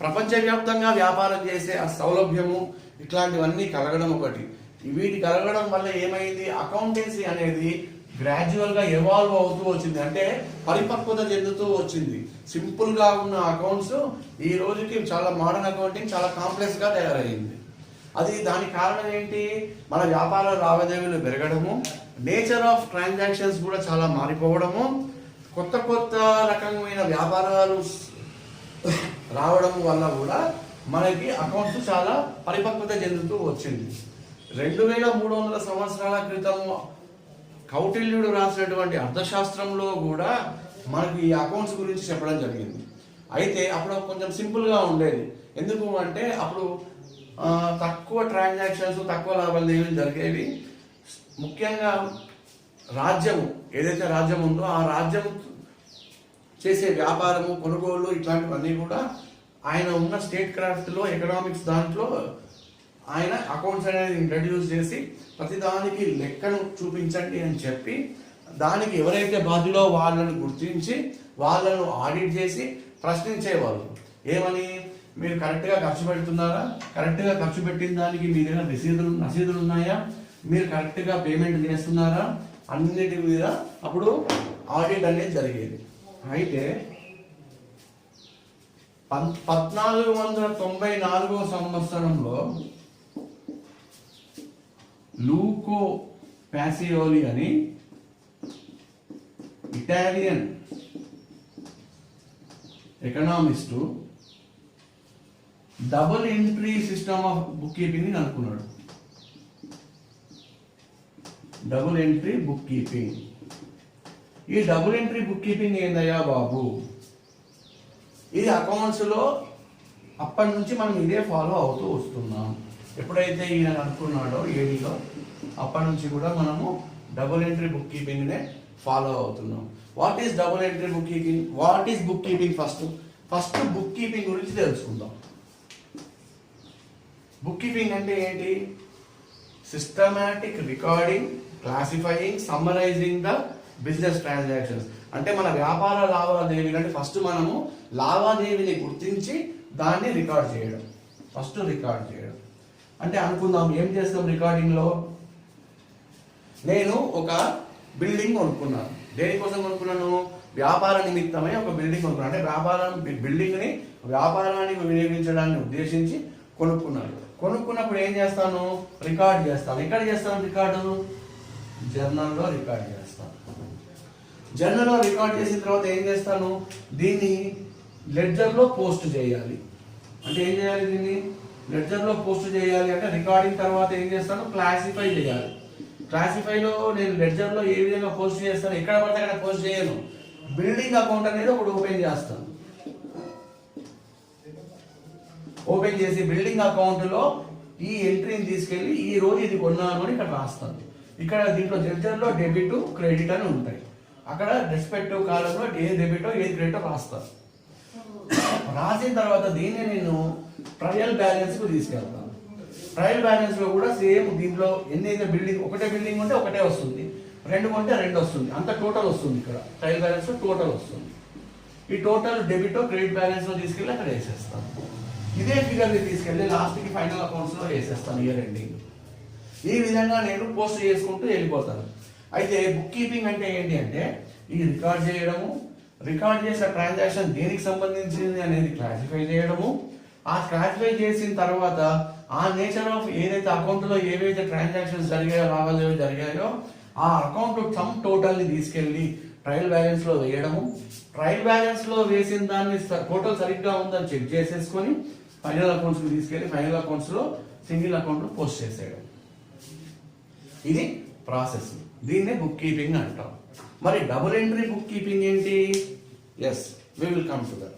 ప్రపంచవ్యాప్తంగా వ్యాపారం చేసే ఆ సౌలభ్యము, ఇట్లాంటివన్నీ కలగడం ఒకటి. వీటి కలగడం వల్ల ఏమైంది? అకౌంటెన్సీ అనేది గ్రాడ్యువల్గా ఎవాల్వ్ అవుతూ వచ్చింది, అంటే పరిపక్వత చెందుతూ వచ్చింది. సింపుల్గా ఉన్న అకౌంట్స్ ఈ రోజుకి చాలా మోడర్న్ అకౌంటింగ్ చాలా కాంప్లెక్స్గా తయారైంది. అది దానికి కారణం ఏంటి? మన వ్యాపార లావాదేవీలు పెరగడము, నేచర్ ఆఫ్ ట్రాన్సాక్షన్స్ కూడా చాలా మారిపోవడము, కొత్త కొత్త రకమైన వ్యాపారాలు రావడం వల్ల కూడా మనకి అకౌంట్స్ చాలా పరిపక్వత చెందుతూ వచ్చింది. 2300 సంవత్సరాల క్రితం కౌటిల్యుడు రాసినటువంటి అర్థశాస్త్రంలో కూడా మనకి ఈ అకౌంట్స్ గురించి చెప్పడం జరిగింది. అయితే అప్పుడు కొంచెం సింపుల్గా ఉండేది. ఎందుకు అంటే అప్పుడు తక్కువ ట్రాన్సాక్షన్స్, తక్కువ లావాదేవీలు జరిగేవి. ముఖ్యంగా రాజ్యము, ఏదైతే రాజ్యం ఉందో ఆ రాజ్యం చేసే వ్యాపారము, కొనుగోలు, ఇట్లాంటివన్నీ కూడా ఆయన ఉన్న స్టేట్ క్రాఫ్ట్లో, ఎకనామిక్స్ దాంట్లో ఆయన అకౌంట్స్ అనేది ఇంట్రడ్యూస్ చేసి ప్రతిదానికి లెక్కను చూపించండి అని చెప్పి, దానికి ఎవరైతే బాధ్యులో వాళ్ళని గుర్తించి వాళ్ళను ఆడిట్ చేసి ప్రశ్నించేవాళ్ళు. ఏమని? మీరు కరెక్ట్గా ఖర్చు పెడుతున్నారా? కరెక్ట్గా ఖర్చు పెట్టిన దానికి మీ దగ్గర రసీదులు ఉన్నాయా? మీరు కరెక్ట్గా పేమెంట్ చేస్తున్నారా? అన్నిటి మీద అప్పుడు ఆడిట్ అనేది జరిగేది. అయితే 1494 సంవత్సరంలో లూకో పాసియోలి అని Italian economist double entry system of book keeping అనుకున్నాడు. Double entry book keeping. ఈ డబుల్ ఎంట్రీ బుక్ కీపింగ్ ఏందయ్యా బాబు? ఇది అకౌంట్స్లో అప్పటి నుంచి మనం ఇదే ఫాలో అవుతూ వస్తున్నాం. ఎప్పుడైతే ఈయన అనుకున్నాడో ఏడీలో, అప్పటి నుంచి కూడా మనము డబుల్ ఎంట్రీ బుక్ కీపింగ్నే ఫాలో అవుతున్నాం. What is double entry book keeping? What is book keeping? First book keeping గురించి తెలుసుకుందాం. బుక్ కీపింగ్ అంటే ఏంటి? Systematic recording, classifying, summarising the business transactions. అంటే మన వ్యాపార లావాదేవీలు అంటే ఫస్ట్ మనము లావాదేవీని గుర్తించి దాన్ని రికార్డ్ చేయడం. ఫస్ట్ రికార్డ్ చేయడం అంటే అనుకుందాం, ఏం చేస్తాం రికార్డింగ్లో? నేను ఒక బిల్డింగ్ కొనుక్కున్నాను. దేనికోసం కొనుక్కున్నాను? వ్యాపార నిమిత్తమై ఒక బిల్డింగ్ కొనుక్కున్నాను. అంటే బిల్డింగ్ని వ్యాపారానికి వినియోగించడాన్ని ఉద్దేశించి కొనుక్కున్నాను. కొనుక్కున్నప్పుడు ఏం చేస్తాను? రికార్డ్ చేస్తాను. ఎక్కడ చేస్తాను రికార్డు? జర్నల్లో రికార్డ్ చేస్తాను. జర్నల్లో రికార్డ్ చేసిన తర్వాత ఏం చేస్తాను? దీన్ని లెడ్జర్లో పోస్ట్ చేయాలి. అంటే ఏం చేయాలి? దీన్ని లెడ్జర్లో పోస్ట్ చేయాలి అంటే రికార్డింగ్ తర్వాత ఏం చేస్తాను? క్లాసిఫై చేయాలి. క్లాసిఫైలో నేను లెడ్జర్లో ఏ విధంగా పోస్ట్ చేస్తాను? ఎక్కడ పడితే అక్కడ పోస్ట్ చేయను. బిల్డింగ్ అకౌంట్ అనేది ఒకటి ఓపెన్ చేస్తాను. ఓపెన్ చేసి బిల్డింగ్ అకౌంట్లో ఈ ఎంట్రీని తీసుకెళ్ళి ఈ రోజు ఇది కొన్నాను అని ఇక్కడ రాస్తాను. ఇక్కడ దీంట్లో లెడ్జర్లో డెబిట్, క్రెడిట్ అని ఉంటాయి. అక్కడ రెస్పెక్టివ్ కాలంలో ఏది డెబిటో ఏది క్రెడిటో రాస్తాను. రాసిన తర్వాత దీన్ని నేను ట్రయల్ బ్యాలెన్స్కు తీసుకెళ్తాను. ట్రయల్ బ్యాలెన్స్ లో కూడా సేమ్ దీంట్లో ఎన్నైతే బిల్డింగ్, ఒకటే బిల్డింగ్ ఉంటే ఒకటే వస్తుంది, రెండు కొంటే రెండు వస్తుంది, అంత టోటల్ వస్తుంది. ఇక్కడ ట్రయల్ బ్యాలెన్స్ లో టోటల్ వస్తుంది. ఈ టోటల్ డెబిట్ క్రెడిట్ బ్యాలెన్స్ లో తీసుకెళ్ళి అక్కడ వేసేస్తాం. ఇదే ఫిగర్ తీసుకెళ్ళి లాస్ట్ కి ఫైనల్ అకౌంట్స్ లో వేసేస్తాను ఇయర్ ఎండింగ్. ఈ విధంగా నేను పోస్ట్ చేసుకుంటూ వెళ్ళిపోతాను. అయితే బుక్ కీపింగ్ అంటే ఏంటి అంటే ఇది రికార్డ్ చేయడము, రికార్డ్ చేసిన ట్రాన్సాక్షన్ దేనికి సంబంధించింది అనేది క్లాసిఫై చేయడము, ఆ క్లాసిఫై చేసిన తర్వాత ఆ నేచర్ ఆఫ్ ఏదైతే అకౌంట్ లో ఏవైతే ట్రాన్సాక్షన్స్ జరిగాయో, లావాదేవీలు జరిగాయో ఆ అకౌంట్ సమ్ టోటల్ ని తీసుకెళ్లి ట్రయల్ బ్యాలెన్స్ లో వేయడము, ట్రయల్ బ్యాలెన్స్ లో వేసిన దాన్ని టోటల్ సరిగ్గా ఉందని చెక్ చేసేసుకొని ఫైనల్ అకౌంట్స్ తీసుకెళ్లి ఫైనల్ అకౌంట్స్ లో సింగిల్ అకౌంట్ లో పోస్ట్ చేసేయడం. ఇది ప్రాసెస్. దీన్నే బుక్ కీపింగ్ అంటాం. మరి డబుల్ ఎంట్రీ బుక్ కీపింగ్ ఏంటి? Yes, we will come to that.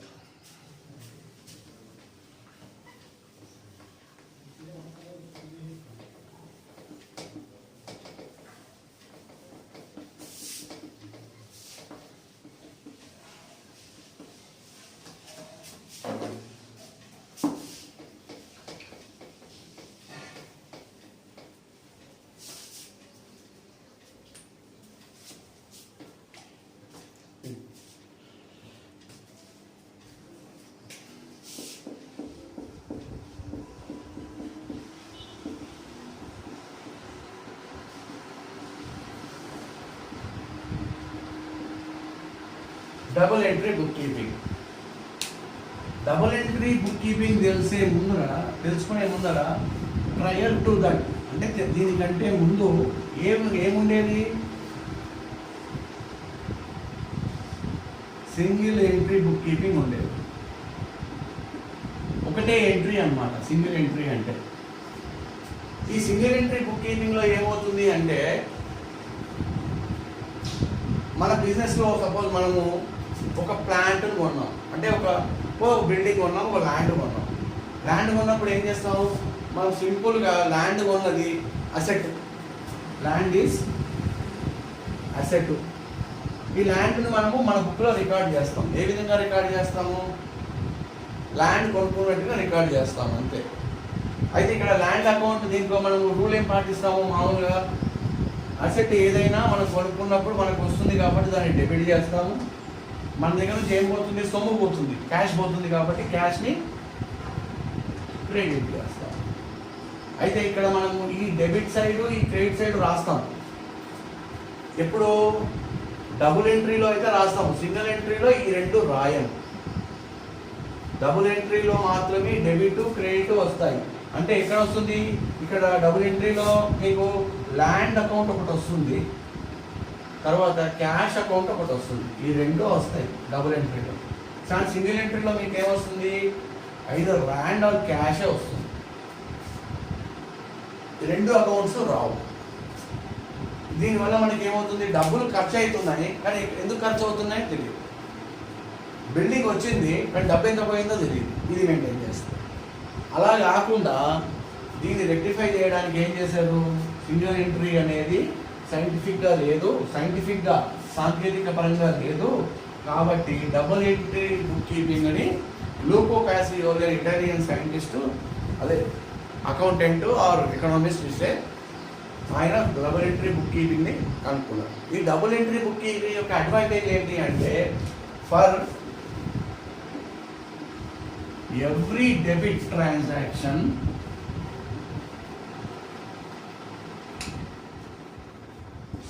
Double entry book keeping. Double entry book keeping తెలుసుకునే ముందర ట్రయల్ టు దట్ అంటే దీనికంటే ముందు ఏముండేది? సింగిల్ ఎంట్రీ బుక్ కీపింగ్ ఉండేది. ఒకటే ఎంట్రీ అన్నమాట సింగిల్ ఎంట్రీ అంటే. ఈ సింగిల్ ఎంట్రీ బుక్ కీపింగ్ లో ఏమవుతుంది అంటే మన బిజినెస్ లో సపోజ్ మనము ఒక ప్లాంట్ కొన్నాం, అంటే ఒక బిల్డింగ్ కొన్నాం, ఒక ల్యాండ్ కొన్నాం. ల్యాండ్ కొన్నప్పుడు ఏం చేస్తాం? మనం సింపుల్గా ల్యాండ్ కొన్నది అసెట్, ల్యాండ్ ఈజ్ అసెట్. ఈ ల్యాండ్ని మనము మన బుక్లో రికార్డ్ చేస్తాం. ఏ విధంగా రికార్డ్ చేస్తాము? ల్యాండ్ కొనుక్కున్నట్టుగా రికార్డ్ చేస్తాము అంతే. అయితే ఇక్కడ ల్యాండ్ అకౌంట్ దీంట్లో మనము రూల్ ఏం పాటిస్తాము? మామూలుగా అసెట్ ఏదైనా మనం కొనుక్కున్నప్పుడు మనకు వస్తుంది కాబట్టి దాన్ని డెబిట్ చేస్తాము. మన దగ్గర నుంచి ఏం పోతుంది? సొమ్ము పోతుంది, క్యాష్ పోతుంది కాబట్టి క్యాష్ని క్రెడిట్ చేస్తాం. అయితే ఇక్కడ మనము ఈ డెబిట్ సైడ్ ఈ క్రెడిట్ సైడ్ రాస్తాం. ఎప్పుడు డబుల్ ఎంట్రీలో అయితే రాస్తాము, సింగిల్ ఎంట్రీలో ఈ రెండు రాయం. డబుల్ ఎంట్రీలో మాత్రమే డెబిట్ క్రెడిట్ వస్తాయి. అంటే ఎక్కడ వస్తుంది? ఇక్కడ డబుల్ ఎంట్రీలో మీకు ల్యాండ్ అకౌంట్ ఒకటి వస్తుంది, తర్వాత క్యాష్ అకౌంట్ ఒకటి వస్తుంది. ఈ రెండు వస్తాయి డబుల్ ఎంట్రీలో. కానీ సింగిల్ ఎంట్రీలో మీకు ఏమొస్తుంది? ఐదర్ ల్యాండ్ ఆర్ క్యాషే వస్తుంది. ఈ రెండు అకౌంట్స్ రావు. దీనివల్ల మనకి ఏమవుతుంది? డబ్బులు ఖర్చు అవుతున్నాయి, కానీ ఎందుకు ఖర్చు అవుతున్నాయో తెలియదు. బిల్డింగ్ వచ్చింది కానీ డబ్బు ఎంత పోయిందో తెలియదు. ఇది మెయింటైన్ చేస్తాం. అలా కాకుండా దీన్ని రెక్టిఫై చేయడానికి ఏం చేశారు? సింగిల్ ఎంట్రీ అనేది సైంటిఫిక్గా లేదు, సైంటిఫిక్గా సాంకేతిక పరంగా లేదు. కాబట్టి డబుల్ ఎంట్రీ బుక్ కీపింగ్ అని లూకో కాసియోలి ఇటాలియన్ సైంటిస్టు, అదే అకౌంటెంట్ ఆర్ ఎకనామిస్ట్ ఇస్తే ఆయన డబుల్ ఎంట్రీ బుక్ కీపింగ్ని కనుక్కున్నారు. ఈ డబుల్ ఎంట్రీ బుక్ కీపింగ్ యొక్క అడ్వాంటేజ్ ఏంటి అంటే for every debit transaction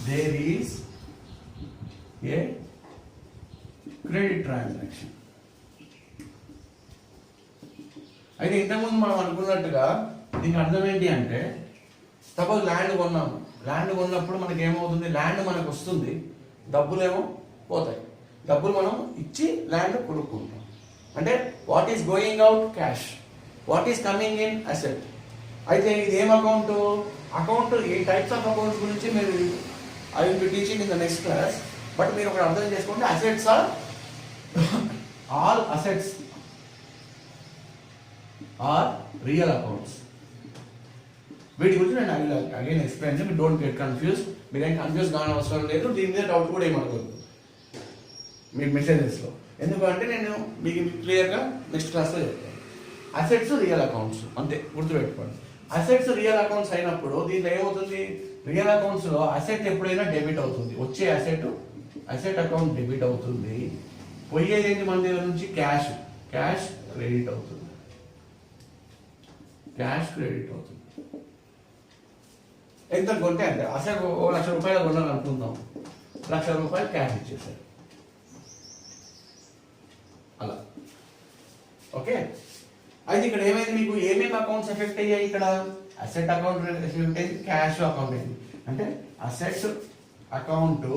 there is a credit transaction. అయితే ఇంతకుముందు మనం అనుకున్నట్టుగా దీనికి అర్థం ఏంటి అంటే సపోజ్ ల్యాండ్ కొన్నాము, ల్యాండ్ కొన్నప్పుడు మనకి ఏమవుతుంది? ల్యాండ్ మనకు వస్తుంది, డబ్బులేమో పోతాయి. డబ్బులు మనం ఇచ్చి ల్యాండ్ కొనుక్కుంటాం. అంటే what is going out? Cash. What is coming in? Asset. అయితే ఇది ఏం అకౌంట్? అకౌంట్ ఈ టైప్స్ ఆఫ్ అకౌంట్స్ గురించి మీరు I will be teaching in the next class. But మీరు ఒకటి అర్థం చేసుకోండి, assets are all assets are real accounts. వీటి గురించి నేను అగైన్ ఎక్స్ప్లెయిన్ చేసి, డోంట్ గెట్ కన్ఫ్యూజ్. మీరేం కన్ఫ్యూజ్ కాని అవసరం లేదు. దీని మీద డౌట్ కూడా ఏమనుకోవద్దు మీ మెసేజెస్లో. ఎందుకంటే నేను మీకు క్లియర్గా నెక్స్ట్ క్లాస్లో చెప్తాను. అసెట్స్ రియల్ అకౌంట్స్ అంతే గుర్తుపెట్టుకోండి. అసెట్స్ రియల్ అకౌంట్స్ అయినప్పుడు దీంట్లో ఏమవుతుంది, రియల్ అకౌంట్స్ లో అసెట్ ఎప్పుడైనా డెబిట్ అవుతుంది, వచ్చే అసెట్ అకౌంట్ డెబిట్ అవుతుంది, పోయేది ఏంటి మన దగ్గర నుంచి క్యాష్ క్రెడిట్ అవుతుంది, ఎంత కొంటే అంటే అసెట్ 1,00,000 రూపాయలు కొనాలనుకుందాం, 1,00,000 రూపాయలు క్యాష్ ఇచ్చేసారు అలా. ఓకే, అయితే ఇక్కడ ఏమైంది, మీకు ఏమేమి అకౌంట్స్ ఎఫెక్ట్ అయ్యాయి, ఇక్కడ అసెట్ అకౌంట్ ఎఫెక్ట్ అయింది, క్యాష్ అకౌంట్ అయింది. అంటే అసెట్ అకౌంట్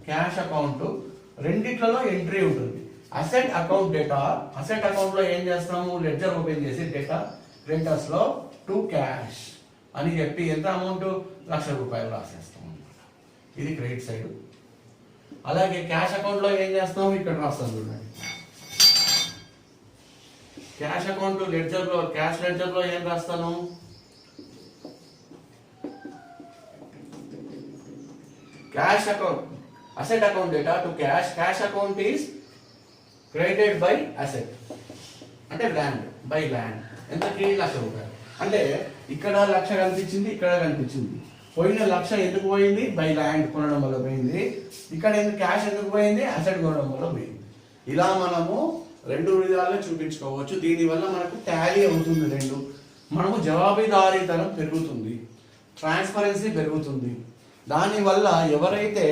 క్యాష్ అకౌంట్ రెండిట్లలో ఎంట్రీ ఉంటుంది. Asset account data, asset account లో ఏం చేస్తాము, లెడ్జర్ ఓపెన్ చేసి డేటా క్రెడిటర్స్ లో టు క్యాష్ అని చెప్పి ఎంత అమౌంట్ 1,00,000 రూపాయలు రాసేస్తాం అనమాట. ఇది క్రెడిట్ సైడ్. అలాగే క్యాష్ అకౌంట్ లో ఏం చేస్తాం, ఇక్కడ రాస్తాం చూడండి. క్యాష్ అకౌంట్ లెడ్జర్ లో, క్యాష్ లెడ్జర్ లో ఏం రాస్తాను, cash account asset account data to cash account is credited by asset, అంటే ల్యాండ్ ఎంతకి 1,00,000 రూపాయలు. అంటే ఇక్కడ 1,00,000 కనిపించింది, ఇక్కడ కనిపించింది. పోయిన 1,00,000 ఎందుకు పోయింది, బై ల్యాండ్ కొనడం వల్ల పోయింది. ఇక్కడ ఎందుకు క్యాష్ ఎందుకు పోయింది, అసెట్ కొనడం వల్ల పోయింది. ఇలా మనము రెండు విధాలుగా చూపించుకోవచ్చు. దీనివల్ల మనకు టాలీ అవుతుంది రెండు, మనము జవాబుదారీతనం పెరుగుతుంది, ట్రాన్స్పరెన్సీ పెరుగుతుంది. దానివల్ల ఎవరైతే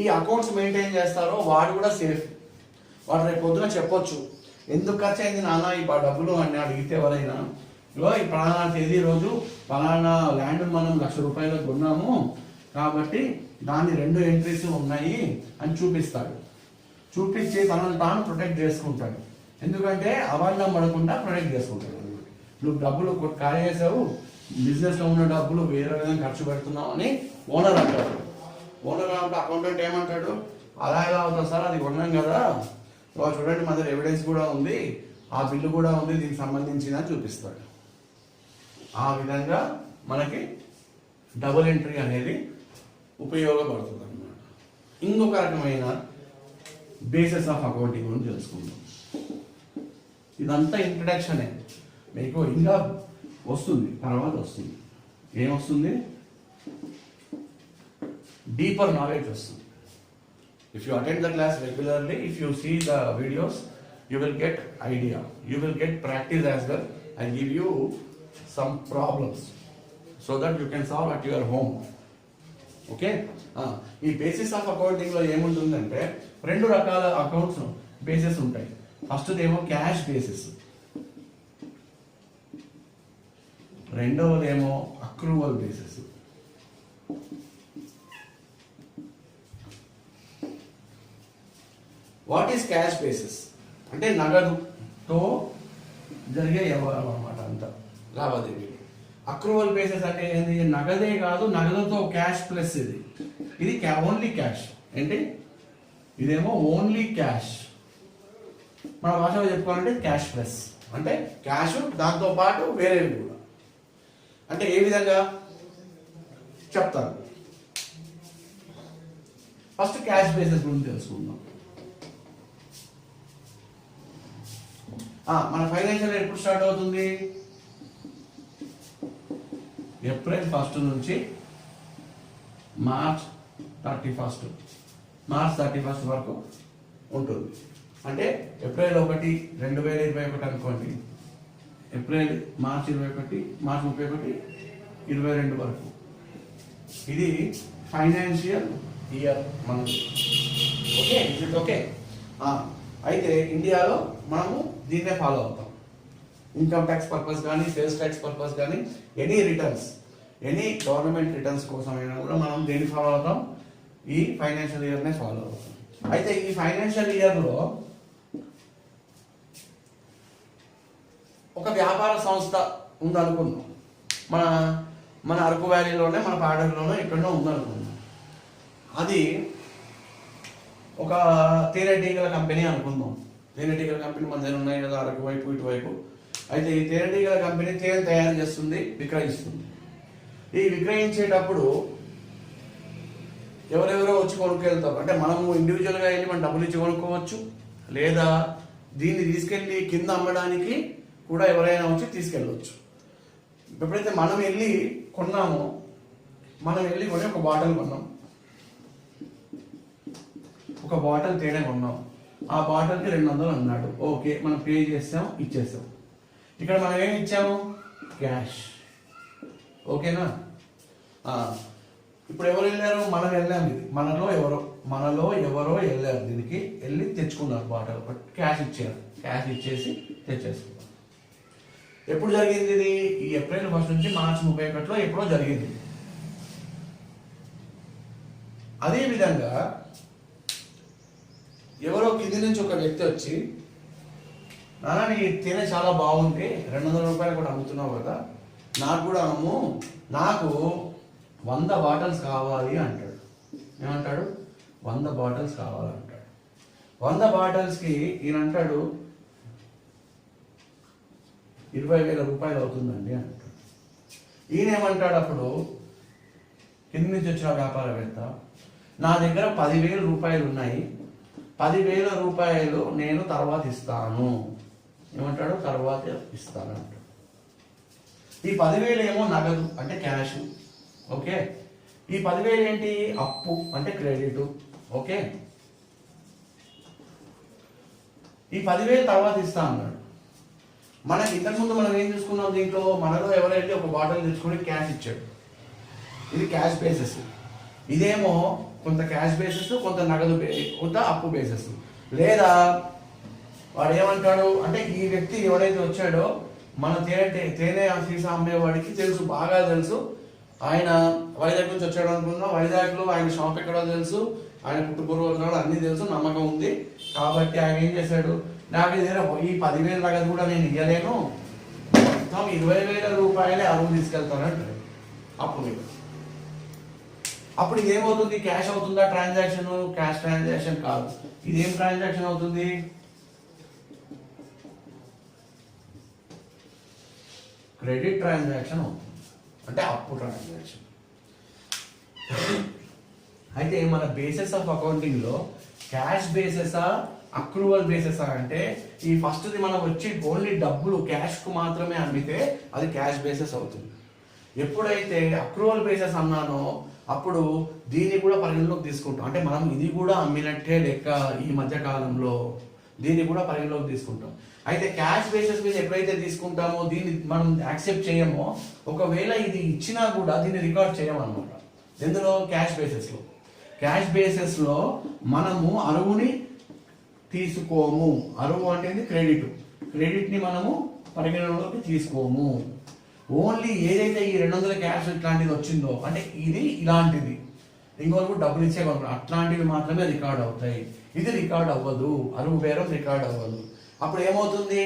ఈ అకౌంట్స్ మెయింటైన్ చేస్తారో వాడు కూడా సేఫ్. వాడు రేపు పొద్దున చెప్పొచ్చు, ఎందుకు ఖర్చు అయింది నాన్న ఈ డబ్బులు అని అడిగితే ఎవరైనా, ఈ పలానా తేదీ రోజు పలానా ల్యాండ్ మనం 1,00,000 రూపాయలు కొన్నాము కాబట్టి దాని 2 ఎంట్రీస్ ఉన్నాయి అని చూపిస్తాడు. చూపించి తనను తాను ప్రొటెక్ట్ చేసుకుంటాడు. ఎందుకంటే అవాండం పడకుండా ప్రొటెక్ట్ చేసుకుంటాడు. నువ్వు డబ్బులు కాజేసావు, బిజినెస్ లో ఉన్న డబ్బులు వేరే విధంగా ఖర్చు పెడుతున్నావు అని ఓనర్ అంటాడు. ఓనర్ అంటే అకౌంటెంట్ ఏమంటాడు, అలా ఎలా అవుతుంది సార్, అది కొన్నాం కదా, చూడండి మన దగ్గర ఎవిడెన్స్ కూడా ఉంది, ఆ బిల్లు కూడా ఉంది దీనికి సంబంధించిన చూపిస్తాడు. ఆ విధంగా మనకి డబుల్ ఎంట్రీ అనేది ఉపయోగపడుతుంది అన్నమాట. ఇంకొక రకమైన బేసిస్ ఆఫ్ అకౌంటింగ్ గురించి తెలుసుకుందాం. ఇదంతా ఇంట్రడక్షనే, మీకు ఇంకా వస్తుంది, తర్వాత వస్తుంది. ఏమొస్తుంది, డీపర్ నాలెడ్జ్ వస్తుంది. If you attend the class regularly, if you see the videos, you will get idea, you will get practice as well, and give you some problems so that you can solve at your home. Okay, ఈ basis of accounting లో ఏముంటుందంటే 2 రకాల accounts basis ఉంటాయి. First ఏమో cash basis, రెండవదేమో accrual basis. What is cash basis అంటే నగదుతో జరిగే వ్యవహారం అన్నమాట, అంతా లావాదేవీలు. అక్రూవల్ బేసిస్ అంటే ఏంది, నగదే కాదు, నగదుతో క్యాష్ ప్లస్ ఇది ఓన్లీ క్యాష్. ఏంటి, ఇదేమో ఓన్లీ క్యాష్. మన భాషలో చెప్పుకోవాలంటే క్యాష్ ప్లస్ అంటే క్యాష్ దాంతో పాటు వేరేవి కూడా. అంటే ఏ విధంగా చెప్తాను, ఫస్ట్ క్యాష్ బేసిస్ గురించి తెలుసుకుందాం. మన ఫైనాన్షియల్ ఎప్పుడు స్టార్ట్ అవుతుంది, ఏప్రిల్ 1 నుంచి మార్చ్ 31 వరకు ఉంటుంది. అంటే ఏప్రిల్ 1, 2021 అనుకోండి, మార్చ్ 21, మార్చ్ 31, 22 వరకు ఇది ఫైనాన్షియల్ ఇయర్ మనకి. Okay, okay. అయితే ఇండియాలో మనము దీన్నే ఫాలో అవుతాం. ఇన్కమ్ ట్యాక్స్ పర్పస్ కానీ, సేల్స్ ట్యాక్స్ పర్పస్ కానీ, any returns, any government returns కోసం అయినా కూడా మనం దేన్ని ఫాలో అవుతాం, ఈ ఫైనాన్షియల్ ఇయర్నే ఫాలో అవుతాం. అయితే ఈ ఫైనాన్షియల్ ఇయర్లో ఒక వ్యాపార సంస్థ ఉందనుకుందాం, మన అరకు వ్యాలీలోనే, మన పాడేరులోనే ఎక్కడో ఉందనుకుందాం. అది ఒక తేనెటీగల కంపెనీ అనుకుందాం. తేనెటీగల కంపెనీ మన దగ్గర ఉన్నాయి కదా, అరకు వైపు ఇటువైపు. అయితే ఈ తేనెటీగల కంపెనీ తేనె తయారు చేస్తుంది, విక్రయిస్తుంది. ఈ విక్రయించేటప్పుడు ఎవరెవరో వచ్చి కొనుక్కెళ్తారు. అంటే మనము ఇండివిజువల్గా వెళ్ళి మనం డబ్బులు ఇచ్చి కొనుక్కోవచ్చు, లేదా దీన్ని తీసుకెళ్ళి కింద అమ్మడానికి కూడా ఎవరైనా వచ్చి తీసుకెళ్ళవచ్చు. ఎప్పుడైతే మనం వెళ్ళి కొన్నామో, మనం వెళ్ళి కొని ఒక బాటిల్ కొన్నాం, ఒక బాటిల్ తేనె కొన్నాం, ఆ బాటిల్కి 200 అన్నాడు. ఓకే, మనం పే చేసాం, ఇచ్చేసాం. ఇక్కడ మనం ఏమి ఇచ్చాము? క్యాష్. ఓకేనా? ఇప్పుడు ఎవరు వెళ్ళారు? మనం వెళ్ళాము. ఇది మనలో ఎవరో వెళ్ళారు, దీనికి వెళ్ళి తెచ్చుకున్నారు బాటిల్, క్యాష్ ఇచ్చారు. క్యాష్ ఇచ్చేసి తెచ్చేసుకున్నారు. ఎప్పుడు జరిగింది ఇది? ఈ ఏప్రిల్ 1 నుంచి మార్చి 31 ఎప్పుడో జరిగింది. అదేవిధంగా ఎవరో కింది నుంచి ఒక వ్యక్తి వచ్చి, నాన్న నీ తేనె చాలా బాగుంది, 200 రూపాయలు కూడా అమ్ముతున్నావు కదా, నాకు కూడా అమ్ము, నాకు 100 బాటిల్స్ కావాలి అంటాడు. ఏమంటాడు? 100 బాటిల్స్ కావాలంటాడు. 100 బాటిల్స్కి ఈయన అంటాడు 20,000 రూపాయలు అవుతుందండి అంటాడు. ఈయన ఏమంటాడు అప్పుడు? కింది నుంచి వచ్చిన వ్యాపారవేత్త, నా దగ్గర 10,000 రూపాయలు ఉన్నాయి, 10,000 రూపాయలు నేను తర్వాత ఇస్తాను. ఏమంటాడు? తర్వాత ఇస్తాను అంటాడు. ఈ 10,000 ఏమో నగదు, అంటే క్యాష్. ఓకే, ఈ 10,000 ఏంటి? అప్పు, అంటే క్రెడిట్. ఓకే, ఈ 10,000 తర్వాత ఇస్తా అన్నాడు. మనకి ఇంతకుముందు మనం ఏం చూసుకున్నాం? దీంట్లో మనలో ఎవరైతే ఒక బాటిల్ తెచ్చుకొని క్యాష్ ఇచ్చాడు, ఇది క్యాష్ బేసిస్. ఇదేమో కొంత క్యాష్ బేసిస్, కొంత నగదు, కొంత అప్పు బేసిస్. లేదా వాడు ఏమంటాడు అంటే, ఈ వ్యక్తి ఎవరైతే వచ్చాడో మన తేనె సీసా అమ్మేవాడికి తెలుసు, బాగా తెలుసు, ఆయన వైజాగ్ నుంచి వచ్చాడు అనుకుందాం, వైజాగ్లో ఆయన షాప్ ఎక్కడో తెలుసు, ఆయన పుట్టుపూర్వకులు అన్నీ తెలుసు, నమ్మకం ఉంది. కాబట్టి ఆయన ఏం చేశాడు? నాకు దగ్గర ఈ 10,000 నగదు కూడా నేను ఇవ్వలేను, మొత్తం 20,000 రూపాయలే అరువు తీసుకెళ్తానంటాడు అప్పు మీద. అప్పుడు ఇదేమవుతుంది? క్యాష్ అవుతుందా ట్రాన్సాక్షన్? క్యాష్ ట్రాన్సాక్షన్ కాదు. ఇదేం ట్రాన్సాక్షన్ అవుతుంది? క్రెడిట్ ట్రాన్సాక్షన్ అవుతుంది, అంటే అప్పు ట్రాన్సాక్షన్. అయితే మన బేసిస్ ఆఫ్ అకౌంటింగ్ లో క్యాష్ బేసిసా, అక్రూవల్ బేసిసా అంటే, ఈ ఫస్ట్ది మనం వచ్చి ఓన్లీ డబ్బులు క్యాష్ కు మాత్రమే అమ్మితే అది క్యాష్ బేసిస్ అవుతుంది. ఎప్పుడైతే అక్రూవల్ బేసిస్ అన్నానో అప్పుడు దీన్ని కూడా పరిగణలోకి తీసుకుంటాం. అంటే మనం ఇది కూడా అమ్మినట్టే లెక్క. ఈ మధ్య కాలంలో దీన్ని కూడా పరిగణలోకి తీసుకుంటాం. అయితే క్యాష్ బేసిస్ మీద ఎప్పుడైతే తీసుకుంటామో, దీన్ని మనం యాక్సెప్ట్ చేయమో, ఒకవేళ ఇది ఇచ్చినా కూడా దీన్ని రికార్డ్ చేయమన్నమాట. ఎందులో? క్యాష్ బేసిస్లో. క్యాష్ బేసిస్లో మనము అరువుని తీసుకోము. అరువు అంటే క్రెడిట్. క్రెడిట్ని మనము పరిగణలోకి తీసుకోము. ఓన్లీ ఏదైతే ఈ 200 క్యాష్ ఇట్లాంటిది వచ్చిందో, అంటే ఇది ఇలాంటిది, ఇంకొకరు డబ్బులు ఇచ్చే అట్లాంటివి మాత్రమే రికార్డ్ అవుతాయి. ఇది రికార్డ్ అవ్వదు, అరువు బేరం రికార్డ్ అవ్వదు. అప్పుడు ఏమవుతుంది?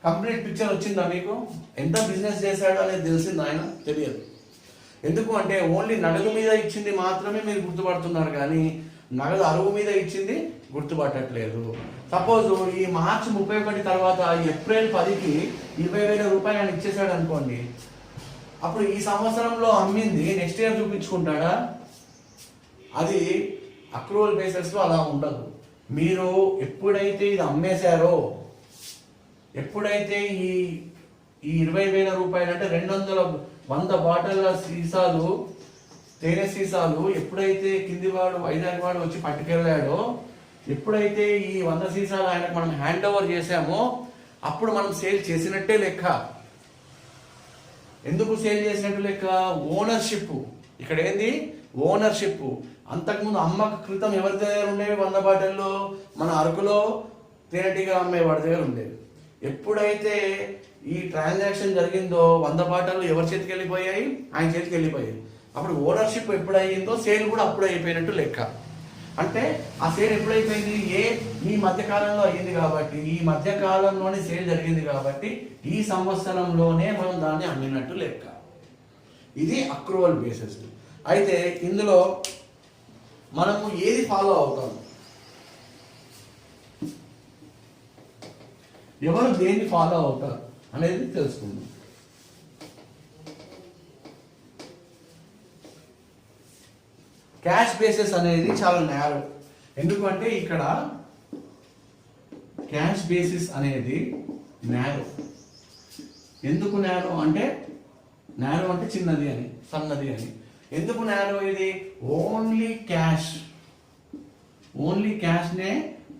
కంప్లీట్ పిక్చర్ వచ్చిందా మీకు? ఎంత బిజినెస్ చేశాడు అనేది తెలిసింది? ఆయన తెలియదు. ఎందుకు అంటే ఓన్లీ నగదు మీద ఇచ్చింది మాత్రమే మీరు గుర్తుపడుతున్నారు, కానీ నగదు అరువు మీద ఇచ్చింది గుర్తుపట్టట్లేదు. సపోజ్ ఈ మార్చి 31 తర్వాత ఏప్రిల్ 10కి 20,000 రూపాయలు ఆయన ఇచ్చేసాడు అనుకోండి, అప్పుడు ఈ సంవత్సరంలో అమ్మింది నెక్స్ట్ ఇయర్ చూపించుకుంటాడా? అది అక్రూవల్ బేసిస్లో అలా ఉండదు. మీరు ఎప్పుడైతే ఇది అమ్మేశారో, ఎప్పుడైతే ఈ 20,000 రూపాయలు అంటే 100 బాటిళ్ళ సీసాలు, తేనె సీసాలు ఎప్పుడైతే కింది వాడు వైజాగ్ వాడు వచ్చి పట్టుకెళ్ళాడో, ఎప్పుడైతే ఈ 100 సీసాలు ఆయనకు మనం హ్యాండ్ ఓవర్ చేసామో, అప్పుడు మనం సేల్ చేసినట్టే లెక్క. ఎందుకు సేల్ చేసినట్టు లెక్క? ఓనర్షిప్. ఇక్కడ ఏంది? ఓనర్షిప్. అంతకుముందు అమ్మక క్రితం ఎవరి దగ్గర ఉండేవి 100 బాటిల్లో? మన అరకులో తేనెటీగా అమ్మేవాడి దగ్గర ఉండేవి. ఎప్పుడైతే ఈ ట్రాన్సాక్షన్ జరిగిందో 100 బాటిల్లు ఎవరి చేతికి వెళ్ళిపోయాయి? ఆయన చేతికి వెళ్ళిపోయాయి. అప్పుడు ఓనర్షిప్ ఎప్పుడు అయ్యిందో సేల్ కూడా అప్పుడు అయిపోయినట్టు లెక్క. అంటే ఆ సేల్ ఎప్పుడైపోయింది? ఈ మధ్యకాలంలో అయ్యింది కాబట్టి, ఈ మధ్యకాలంలోనే సేల్ జరిగింది కాబట్టి ఈ సంవత్సరంలోనే మనం దాన్ని అమ్మినట్టు లెక్క. ఇది అక్రూవల్ బేసిస్. అయితే ఇందులో మనము ఏది ఫాలో అవుతాం? ఎవరు దేన్ని ఫాలో అవుతారు అనేది తెలుసుకుందాం. క్యాష్ బేసిస్ అనేది చాలా నేరో. ఎందుకంటే ఇక్కడ క్యాష్ బేసిస్ అనేది నేరో. ఎందుకు నేరో అంటే నారో అంటే చిన్నది అని, సన్నది అని. ఎందుకు నారో ఇది? ఓన్లీ క్యాష్నే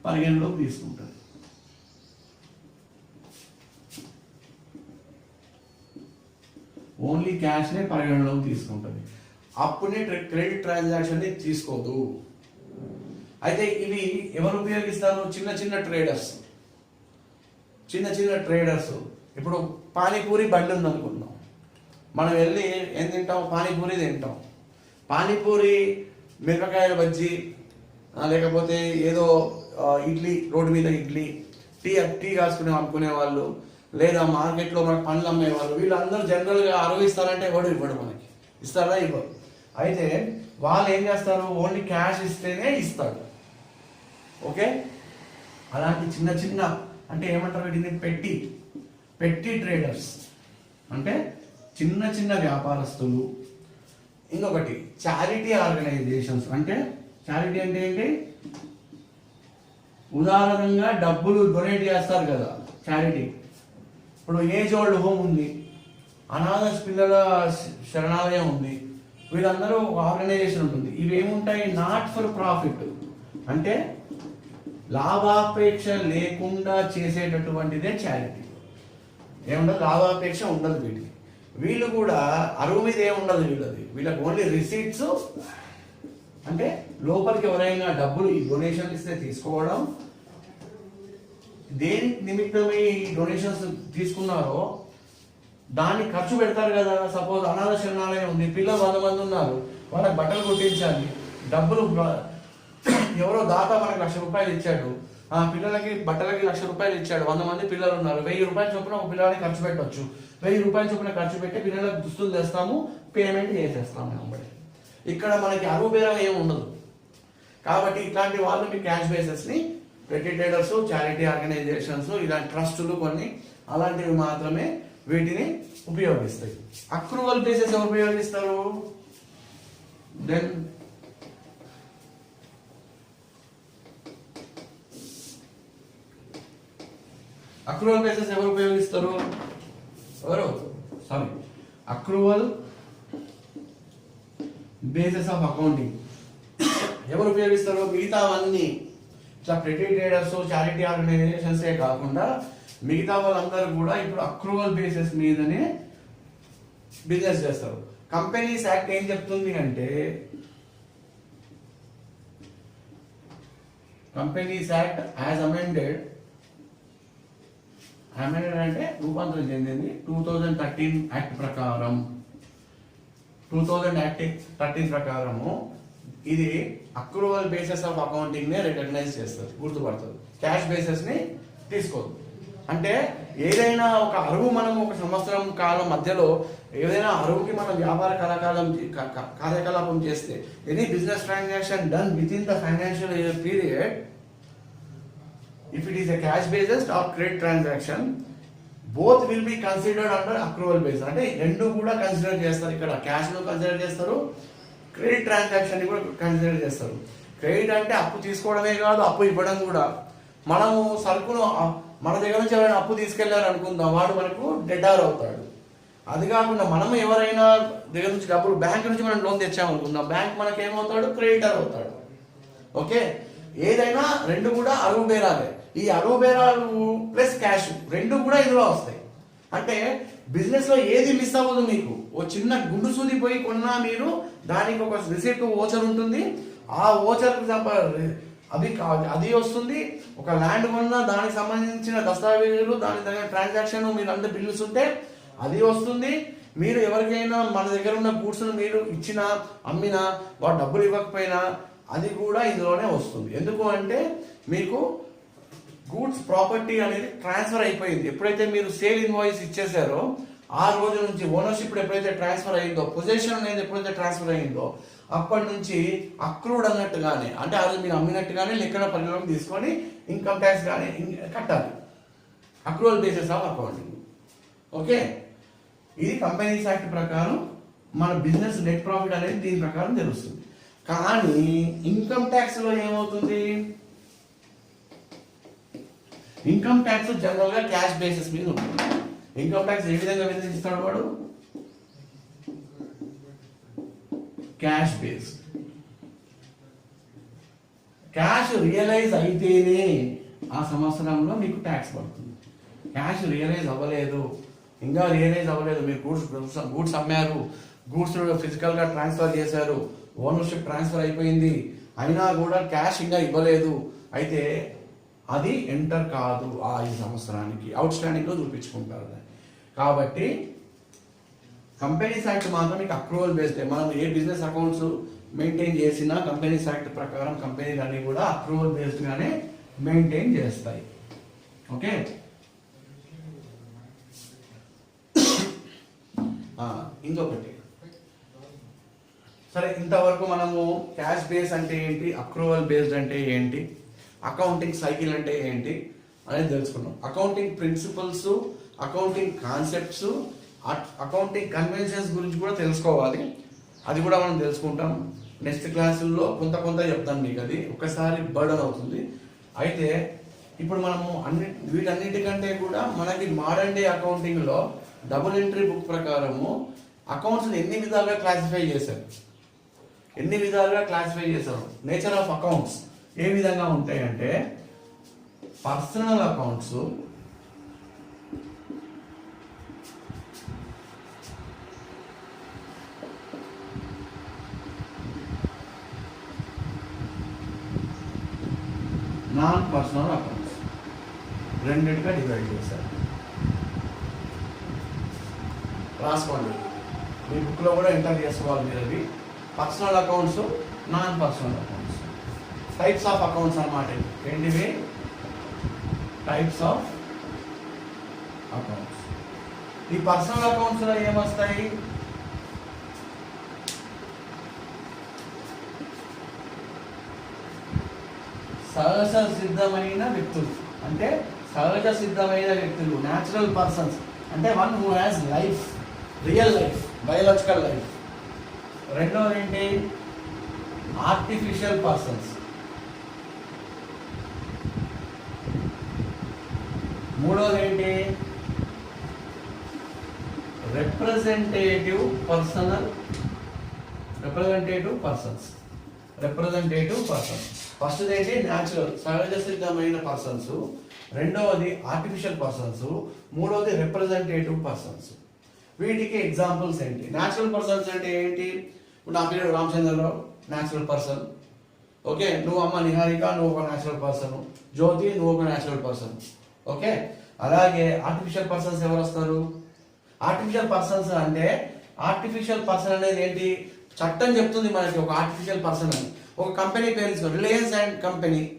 పరిగణలోకి తీసుకుంటుంది. ఓన్లీ క్యాష్నే పరిగణలోకి తీసుకుంటుంది. అప్పుడే క్రెడిట్ ట్రాన్సాక్షన్ తీసుకోదు. అయితే ఇవి ఎవరు ఉపయోగిస్తారు? చిన్న చిన్న ట్రేడర్స్. ఇప్పుడు పానీపూరి బండి ఉంది అనుకుందాం, మనం వెళ్ళి ఏం తింటాం? పానీపూరి తింటాం. పానీపూరి, మిరపకాయల బజ్జీ, లేకపోతే ఏదో ఇడ్లీ, రోడ్డు మీద ఇడ్లీ, టీ కాసుకునే వాళ్ళు, లేదా మార్కెట్లో మనకు పండ్లు అమ్మేవాళ్ళు, వీళ్ళందరూ జనరల్గా ఇస్తారంటే ఎవడు ఇవ్వడు, మనకి ఇస్తారా? ఇవ్వరు. అయితే వాళ్ళు ఏం చేస్తారు? ఓన్లీ క్యాష్ ఇస్తేనే ఇస్తాడు. ఓకే, అలాంటి చిన్న అంటే ఏమంటారు వీటిని? పెట్టి ట్రేడర్స్ అంటే చిన్న వ్యాపారస్తులు. ఇంకొకటి చారిటీ ఆర్గనైజేషన్స్. అంటే చారిటీ అంటే ఏంటి? ఉదాహరణంగా డబ్బులు డొనేట్ చేస్తారు కదా, చారిటీ. ఇప్పుడు ఏజ్ ఓల్డ్ హోమ్ ఉంది, అనాథ పిల్లల శరణాలయం ఉంది, వీళ్ళందరూ ఆర్గనైజేషన్ ఉంటుంది. ఇవేముంటాయి? నాట్ ఫర్ ప్రాఫిట్, అంటే లాభాపేక్ష లేకుండా చేసేటటువంటిదే చారిటీ. ఏముండదు, లాభాపేక్ష ఉండదు వీటికి. వీళ్ళు కూడా అరువు మీద ఏముండదు వీళ్ళకి ఓన్లీ రిసీట్స్. అంటే లోపలికి ఎవరైనా డబ్బులు ఈ డొనేషన్ ఇస్తే తీసుకోవడం, దేని నిమిత్తమే ఈ డొనేషన్స్ తీసుకున్నారో దాన్ని ఖర్చు పెడతారు కదా. సపోజ్ అనాథ శరణాలయం ఉంది, పిల్లలు 100 మంది ఉన్నారు, వాళ్ళకి బట్టలు కుట్టించాలి, డబ్బులు ఎవరో దాత మనకు ₹1,00,000 ఇచ్చాడు, ఆ పిల్లలకి బట్టలకి ₹1,00,000 ఇచ్చాడు, 100 మంది పిల్లలు ఉన్నారు, ₹1,000 చొప్పున ఒక పిల్లలకి ఖర్చు పెట్టవచ్చు. ₹1,000 చొప్పున ఖర్చు పెట్టి పిల్లలకు దుస్తులు తెస్తాము, పేమెంట్ చేసేస్తాము వెంబడి. ఇక్కడ మనకి అరువు బేరం ఏమి ఉండదు. కాబట్టి ఇట్లాంటి వాళ్ళు మీ క్యాష్ బేసెస్ని, పెట్టి ట్రేడర్స్, చారిటీ ఆర్గనైజేషన్స్, ఇలాంటి ట్రస్టులు కొన్ని అలాంటివి మాత్రమే వీటిని ఉపయోగిస్తాయి. అక్రూవల్ బేసెస్ ఎవరు ఉపయోగిస్తారు? దెన్ అక్రూవల్ బేసెస్ ఎవరు ఉపయోగిస్తారు? అక్రూవల్ బేసెస్ ఆఫ్ అకౌంటింగ్ ఎవరు ఉపయోగిస్తారు? మిగతావన్నీ ఇట్లా పెట్టి ట్రేడర్స్, చారిటీ ఆర్గనైజేషన్సే కాకుండా మిగతా వాళ్ళందరూ కూడా ఇప్పుడు అక్రూవల్ బేసిస్ మీదనే బిజినెస్ చేస్తారు. కంపెనీస్ యాక్ట్ ఏం చెప్తుంది అంటే, కంపెనీస్ యాక్ట్ యాజ్ అమెండెడ్ అంటే రూపాంతరం చెందింది 2013 యాక్ట్ ప్రకారం. 2013 ప్రకారము ఇది అక్రూవల్ బేసిస్ ఆఫ్ అకౌంటింగ్ నే రికగ్నైజ్ చేస్తారు, గుర్తుపడుతుంది. క్యాష్ బేసిస్ ని తీసుకోదు. అంటే ఏదైనా ఒక అరువు మనం ఒక సంవత్సరం కాలం మధ్యలో ఏదైనా అరువుకి మనం వ్యాపార కార్యకలాపం చేస్తే, any business transaction done with in the financial year period, if it is a cash based or credit transaction, both will be considered under accrual base. అంటే రెండు కూడా కన్సిడర్ చేస్తారు. ఇక్కడ క్యాష్ ను కన్సిడర్ చేస్తారు, క్రెడిట్ ట్రాన్సాక్షన్ ని కూడా consider చేస్తారు. క్రెడిట్ అంటే అప్పు తీసుకోవడమే కాదు, అప్పు ఇవ్వడం కూడా. మనము సరుకును మన దగ్గర నుంచి ఎవరైనా అప్పు తీసుకెళ్లారు అనుకుందాం, వాడు మనకు డెటార్ అవుతాడు. అది కాకుండా మనం ఎవరైనా దగ్గర నుంచి డబ్బులు, బ్యాంక్ నుంచి మనం లోన్ తెచ్చామనుకుందాం, బ్యాంక్ మనకి ఏమవుతాడు? క్రెడిటర్ అవుతాడు. ఓకే, ఏదైనా రెండు కూడా అరువు బేరాలే. ఈ అరువు బేరాలు ప్లస్ క్యాష్ రెండు కూడా ఇందులో వస్తాయి. అంటే బిజినెస్ లో ఏది మిస్ అవ్వదు. మీకు ఓ చిన్న గుండు సూది పోయి కొన్నా మీరు దానికి ఒక రిసిప్ట్, ఓచర్ ఉంటుంది. ఆ ఓచర్ అది వస్తుంది. ఒక ల్యాండ్ కొన్నా దానికి సంబంధించిన దస్తావేజులు, దాని దగ్గర ట్రాన్సాక్షన్, మీరు అందరు బిల్లుస్ ఉంటే అది వస్తుంది. మీరు ఎవరికైనా మన దగ్గర ఉన్న గూడ్స్ మీరు ఇచ్చినా, అమ్మినా, వాడు డబ్బులు ఇవ్వకపోయినా అది కూడా ఇందులోనే వస్తుంది. ఎందుకు అంటే మీకు గూడ్స్ ప్రాపర్టీ అనేది ట్రాన్స్ఫర్ అయిపోయింది. ఎప్పుడైతే మీరు సేల్ ఇన్వాయిస్ ఇచ్చేసారో ఆ రోజు నుంచి ఓనర్షిప్ ఎప్పుడైతే ట్రాన్స్ఫర్ అయ్యిందో, పొజిషన్ అనేది ఎప్పుడైతే ట్రాన్స్ఫర్ అయ్యిందో అప్పటి నుంచి అక్రూడ్ అన్నట్టుగానే, అంటే ఆ రోజు మీరు అమ్మినట్టుగానే లెక్కన పరిగణలోకి తీసుకొని ఇన్కమ్ ట్యాక్స్ కానీ కట్టాలి. Accrual basis of accounting. Okay, ఇది కంపెనీస్ యాక్ట్ ప్రకారం మన బిజినెస్ నెట్ ప్రాఫిట్ అనేది దీని ప్రకారం తెలుస్తుంది. కానీ ఇన్కమ్ ట్యాక్స్ లో ఏమవుతుంది? ఇన్కమ్ ట్యాక్స్ జనరల్ గా క్యాష్ బేసిస్ మీద ఉంటుంది. ఇన్కమ్ ట్యాక్స్ ఏ విధంగా విధిస్తాడు వాడు? Cash based. క్యాష్ రియలైజ్ అయితేనే ఆ సంవత్సరంలో మీకు ట్యాక్స్ పడుతుంది. క్యాష్ రియలైజ్ అవ్వలేదు, ఇంకా రియలైజ్ అవ్వలేదు, మీరు గూడ్స్ అమ్మారు, గూడ్స్ ఫిజికల్గా ట్రాన్స్ఫర్ చేశారు, ఓనర్షిప్ ట్రాన్స్ఫర్ అయిపోయింది, అయినా కూడా క్యాష్ ఇంకా ఇవ్వలేదు, అయితే అది ఎంటర్ కాదు. ఈ సంవత్సరానికి అవుట్ స్టాండింగ్లో చూపించుకుంటారు. కాబట్టి కంపెనీస్ యాక్ట్ మాత్రం మీకు అప్రూవల్ బేస్డ్. మనం ఏ బిజినెస్ అకౌంట్స్ మెయింటైన్ చేసినా కంపెనీస్ యాక్ట్ ప్రకారం కంపెనీలు అన్నీ కూడా అప్రూవల్ బేస్డ్గానే మెయింటైన్ చేస్తాయి. ఓకే, ఇంకొకటి సరే, ఇంతవరకు మనము క్యాష్ బేస్ అంటే ఏంటి, అక్రూవల్ బేస్డ్ అంటే ఏంటి, అకౌంటింగ్ సైకిల్ అంటే ఏంటి అనేది తెలుసుకున్నాం. Accounting principles, accounting concepts, accounting conventions గురించి కూడా తెలుసుకోవాలి. అది కూడా మనం తెలుసుకుంటాం. నెక్స్ట్ క్లాసుల్లో కొంత చెప్తాను మీకు, అది ఒకసారి బర్డన్ అవుతుంది. అయితే ఇప్పుడు మనము వీటన్నిటికంటే కూడా మనకి మోడర్న్ డే అకౌంటింగ్లో డబుల్ ఎంట్రీ బుక్ ప్రకారము అకౌంట్స్ని ఎన్ని విధాలుగా క్లాసిఫై చేశారు. నేచర్ ఆఫ్ అకౌంట్స్ ఏ విధంగా ఉంటాయంటే, personal accounts, non personal accounts రెండింటిగా డివైడ్ చేశారు. రాసుకోండి, మీ బుక్లో కూడా ఎంటర్ చేసుకోవాలి మీరు. అది personal accounts, non personal accounts, types of accounts అన్నమాట. ఏంటివి? Types of accounts. ఈ పర్సనల్ అకౌంట్స్లో ఏమొస్తాయి? సహజ సిద్ధమైన వ్యక్తులు, అంటే సహజ సిద్ధమైన వ్యక్తులు, న్యాచురల్ పర్సన్స్, అంటే one who has life, real life, biological life. రెండోది ఏంటి? Artificial persons. మూడోది ఏంటి? Representative persons. ఫస్ట్ ఏంటి? న్యాచురల్, సహజ సిద్ధమైన పర్సన్స్. రెండవది ఆర్టిఫిషియల్ పర్సన్స్. మూడవది రిప్రజెంటేటివ్ పర్సన్స్. వీటికి ఎగ్జాంపుల్స్ ఏంటి? న్యాచురల్ పర్సన్స్ అంటే ఏంటి? నా పేరు రామచంద్రరావు, న్యాచురల్ పర్సన్. ఓకే, నువ్వు అమ్మ నిహారిక, నువ్వు ఒక న్యాచురల్ పర్సన్. జ్యోతి, నువ్వు ఒక న్యాచురల్ పర్సన్. ఓకే, అలాగే ఆర్టిఫిషియల్ పర్సన్స్ ఎవరు వస్తారు? ఆర్టిఫిషియల్ పర్సన్స్ అంటే, ఆర్టిఫిషియల్ పర్సన్ అనేది ఏంటి? చట్టం చెప్తుంది మనకి ఒక ఆర్టిఫిషియల్ పర్సన్ అని. ఒక కంపెనీ పేరు తీసుకోండి,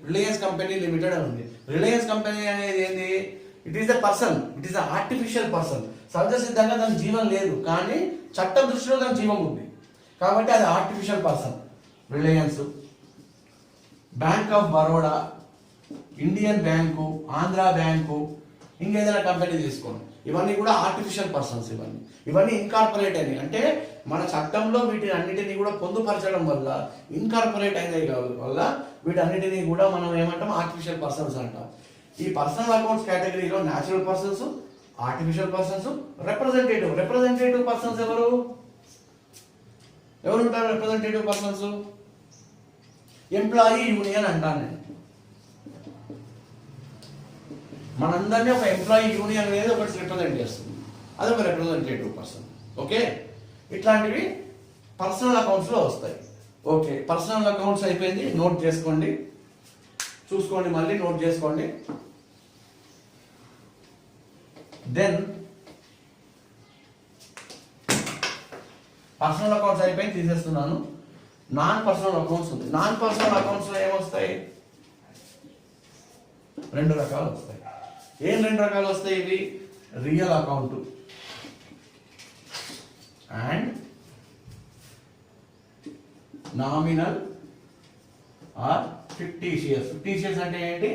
రిలయన్స్ కంపెనీ లిమిటెడ్ అని ఉంది. రిలయన్స్ కంపెనీ అనేది ఏంటి? It is the person, it is the artificial person. సహజ సిద్ధంగా దానికి జీవం లేదు, కానీ చట్టం దృష్టిలో దానికి జీవం ఉంది, కాబట్టి అది artificial person. Reliance, bank of Baroda, Indian bank, Andhra bank, ఇంకేదైనా కంపెనీ తీసుకోండి, ఇవన్నీ కూడా ఆర్టిఫిషియల్ పర్సన్స్. ఇవన్నీ ఇన్కార్పొరేట్ అని, అంటే మన చట్టంలో వీటిని అన్నిటినీ కూడా పొందుపరచడం వల్ల, ఇన్కార్పొరేట్ అయినాయి వల్ల వీటన్నిటినీ కూడా మనం ఏమంటాం? ఆర్టిఫిషియల్ పర్సన్స్ అంటాం. ఈ పర్సనల్ అకౌంట్స్ కేటగిరీలో natural persons, artificial persons, representative persons ఎవరు ఉంటారు? రిప్రజెంటేటివ్ పర్సన్స్ ఎంప్లాయీ యూనియన్ అంటాను నేను. మనందరినీ ఒక ఎంప్లాయీ యూనియన్ అనేది ఒకటి రిప్రజెంట్ చేస్తుంది, అది ఒక రిప్రజెంటేటివ్ పర్సన్. ఓకే, ఇట్లాంటివి పర్సనల్ అకౌంట్స్లో వస్తాయి. ఓకే, పర్సనల్ అకౌంట్స్ అయిపోయింది, నోట్ చేసుకోండి, చూసుకోండి, మళ్ళీ నోట్ చేసుకోండి. దెన్ పర్సనల్ అకౌంట్స్ అయిపోయి తీసేస్తున్నాను. నాన్ పర్సనల్ అకౌంట్స్ ఉంది. నాన్ పర్సనల్ అకౌంట్స్లో ఏమొస్తాయి? రెండు రకాలు వస్తాయి. ఏం రెండు రకాలు వస్తాయి? ఇవి real account and nominal or fictitious. Fictitious అంటే ఏంటి?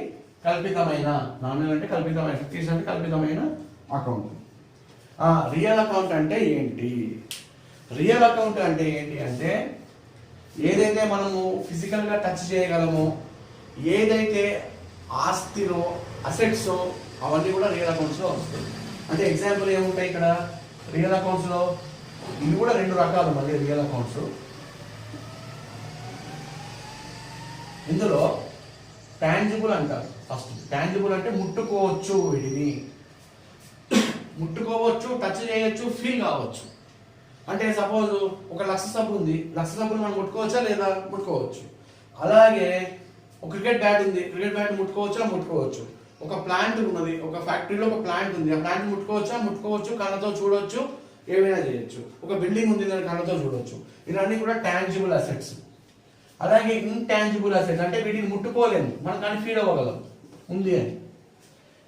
కల్పితమైన. నామినల్ అంటే కల్పితమైన, ఫిక్టీషియస్ అంటే కల్పితమైన అకౌంట్. రియల్ అకౌంట్ అంటే ఏంటి? రియల్ అకౌంట్ అంటే ఏంటి అంటే, ఏదైతే మనము ఫిజికల్గా టచ్ చేయగలమో, ఏదైతే ఆస్తిలో అసెట్స్ అవన్నీ కూడా రియల్ అకౌంట్స్లో వస్తాయి. అంటే ఎగ్జాంపుల్ ఏముంటాయి ఇక్కడ రియల్ అకౌంట్స్లో? ఇవి కూడా రెండు రకాలు మళ్ళీ రియల్ అకౌంట్స్. ఇందులో టాంజిబుల్ అంటారు. ఫస్ట్ టాంజిబుల్ అంటే ముట్టుకోవచ్చు, వీటిని ముట్టుకోవచ్చు, టచ్ చేయొచ్చు, ఫీల్ కావచ్చు. అంటే సపోజ్ ఒక లక్ష సబ్బు ఉంది, లక్ష సబ్బును మనం ముట్టుకోవచ్చా లేదా? ముట్టుకోవచ్చు. అలాగే ఒక క్రికెట్ బ్యాట్ ఉంది, క్రికెట్ బ్యాట్ ముట్టుకోవచ్చా? ముట్టుకోవచ్చు. ఒక ప్లాంట్ ఉన్నది, ఒక ఫ్యాక్టరీలో ఒక ప్లాంట్ ఉంది, ఆ ప్లాంట్ ముట్టుకోవచ్చా? ముట్టుకోవచ్చు, కళ్ళతో చూడొచ్చు, ఏమైనా చేయొచ్చు. ఒక బిల్డింగ్ ఉంది, దాని కళ్ళతో చూడొచ్చు. ఇవన్నీ కూడా టాంజిబుల్ అసెట్స్. అలాగే ఇంటాంజిబుల్ అసెట్స్ అంటే వీటిని ముట్టుకోలేము, మనం కానీ ఫీల్ అవ్వగలం ఉంది అని.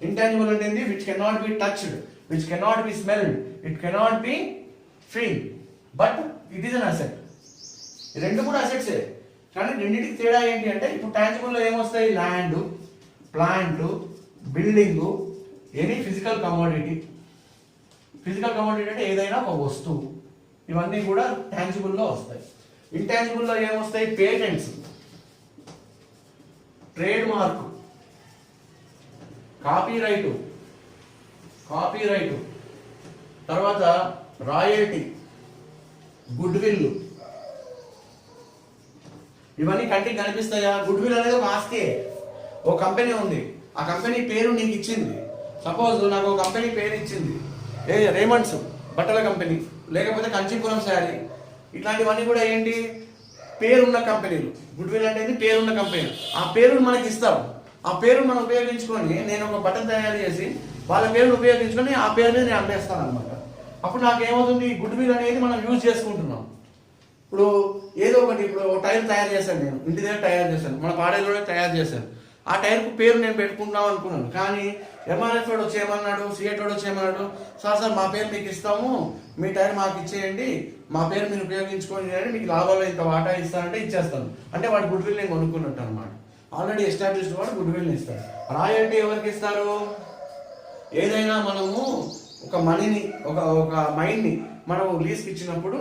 ఇంటాంజిబుల్ అంటే ఏంటి? Which cannot be touched, which cannot be smelled, it cannot be feel, but it is an asset. ఈ రెండు కూడా అసెట్సే, కానీ రెండింటికి తేడా ఏంటి అంటే, ఇప్పుడు టాంజిబుల్లో ఏమొస్తాయి? Land, plant, building, any physical commodity. Physical commodity అంటే ఏదైనా ఒక వస్తువు, ఇవన్నీ కూడా టాంజిబుల్లో వస్తాయి. ఇంటాంజిబుల్లో ఏమొస్తాయి? పేటెంట్స్, ట్రేడ్ మార్క్, కాపీరైట్, తర్వాత రాయల్టీ, గుడ్ విల్. ఇవన్నీ కంటికి కనిపిస్తాయా? గుడ్ విల్ అనేది ఒక ఆస్తి. ఓ కంపెనీ ఉంది, ఆ కంపెనీ పేరు నీకు ఇచ్చింది. సపోజ్ నాకు ఒక కంపెనీ పేరు ఇచ్చింది, రేమండ్స్ బట్టల కంపెనీ, లేకపోతే కంచీపురం శారీ, ఇట్లాంటివన్నీ కూడా ఏంటి? పేరున్న కంపెనీలు. గుడ్ విల్ అంటే పేరున్న కంపెనీలు. ఆ పేరును మనకి ఇస్తారు, ఆ పేరును మనం ఉపయోగించుకొని నేను ఒక బటన్ తయారు చేసి వాళ్ళ పేరును ఉపయోగించుకొని ఆ పేరుని నేను అమ్మేస్తాను అనమాట. అప్పుడు నాకేమవుతుంది? గుడ్ విల్ అనేది మనం యూజ్ చేసుకుంటున్నాం. ఇప్పుడు ఏదో ఒకటి, ఇప్పుడు టైర్ తయారు చేశాను, నేను ఇంటి దగ్గర తయారు చేశాను, మన పాడేలోనే తయారు చేశాను. ఆ టైర్కు పేరు నేను పెట్టుకుంటున్నాం అనుకున్నాను, కానీ ఎంఆర్ఎఫ్ వాడు వచ్చేయమన్నాడు, సిఎట్ వాడు వచ్చేయమన్నాడు, సార్ మా పేరు మీకు ఇస్తాము, మీ టైర్ మాకు ఇచ్చేయండి, మా పేరు మీరు ఉపయోగించుకొని మీకు లాభాల్లో ఇంత వాటా ఇస్తానంటే ఇచ్చేస్తాను. అంటే వాడు గుడ్ విల్ నేను కొనుక్కున్నట్టు అనమాట. ఆల్రెడీ ఎస్టాబ్లిష్డ్ వాడు గుడ్ విల్ని ఇస్తాడు. రాయల్టీ ఎవరికి ఇస్తారు? ఏదైనా మనము ఒక మనీని, ఒక మైండ్ని మనం లీజ్కి ఇచ్చినప్పుడు,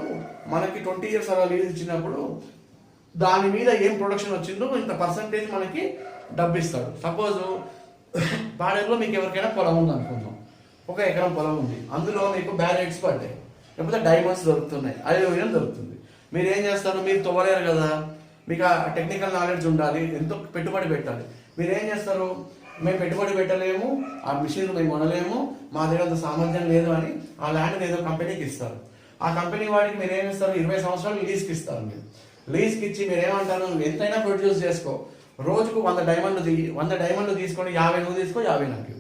మనకి 20 years అలా లీజ్ ఇచ్చినప్పుడు దాని మీద ఏం ప్రొడక్షన్ వచ్చిందో ఇంత పర్సంటేజ్ మనకి డబ్బు ఇస్తాడు. సపోజ్ పాడేరులో మీకు ఎవరికైనా పొలం ఉంది అనుకుందాం, 1 ఎకరం పొలం ఉంది, అందులో మీకు బ్యారెట్స్ పడ్డాయి, లేకపోతే డైమండ్స్ దొరుకుతున్నాయి, అల్యూమినియం దొరుకుతుంది. మీరు ఏం చేస్తారు? మీరు తవ్వలేరు కదా, మీకు ఆ టెక్నికల్ నాలెడ్జ్ ఉండాలి, ఎంతో పెట్టుబడి పెట్టాలి. మీరు ఏం చేస్తారు? మేము పెట్టుబడి పెట్టలేము, ఆ మిషన్ మేము కొనలేము, మా దగ్గర అంత సామర్థ్యం లేదు అని ఆ ల్యాండ్ ఏదో కంపెనీకి ఇస్తారు. ఆ కంపెనీ వాడికి మీరు ఏమి ఇస్తారు? 20 సంవత్సరాలు లీజ్కి ఇస్తారు. మీరు లీజ్కి ఇచ్చి మీరు ఏమంటారు? ఎంతైనా ప్రొడ్యూస్ చేసుకో, రోజుకు 100 డైమండ్లు తీసుకొని 50 నువ్వు తీసుకో, 50 నాకు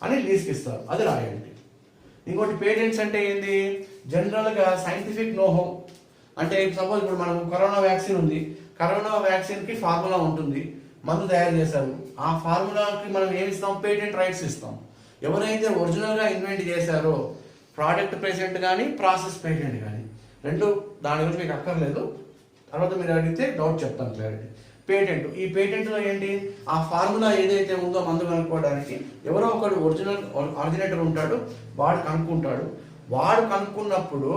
అని లీజ్కి ఇస్తారు. అది రాయల్టీ. ఇంకోటి పేటెంట్స్ అంటే ఏంది? జనరల్గా సైంటిఫిక్ నోహో. అంటే సపోజ్ ఇప్పుడు మనం కరోనా వ్యాక్సిన్ ఉంది, కరోనా వ్యాక్సిన్కి ఫార్ములా ఉంటుంది, మందు తయారు చేశారు, ఆ ఫార్ములాకి మనం ఏమి ఇస్తాం? పేటెంట్ రైట్స్ ఇస్తాం. ఎవరైతే ఒరిజినల్గా ఇన్వెంట్ చేశారో, ప్రోడక్ట్ పేటెంట్ కానీ ప్రాసెస్ పేటెంట్ కానీ, రెండు దాని గురించి మీకు అక్కర్లేదు, తర్వాత మీరు అడిగితే డౌట్ చెప్తాను క్లారిటీ. పేటెంట్, ఈ పేటెంట్లో ఏంటి? ఆ ఫార్ములా ఏదైతే ఉందో మందు కనుక్కోవడానికి ఎవరో ఒకడు ఆరిజినేటర్ ఉంటాడు, వాడు కనుక్కుంటాడు. వాడు కనుక్కున్నప్పుడు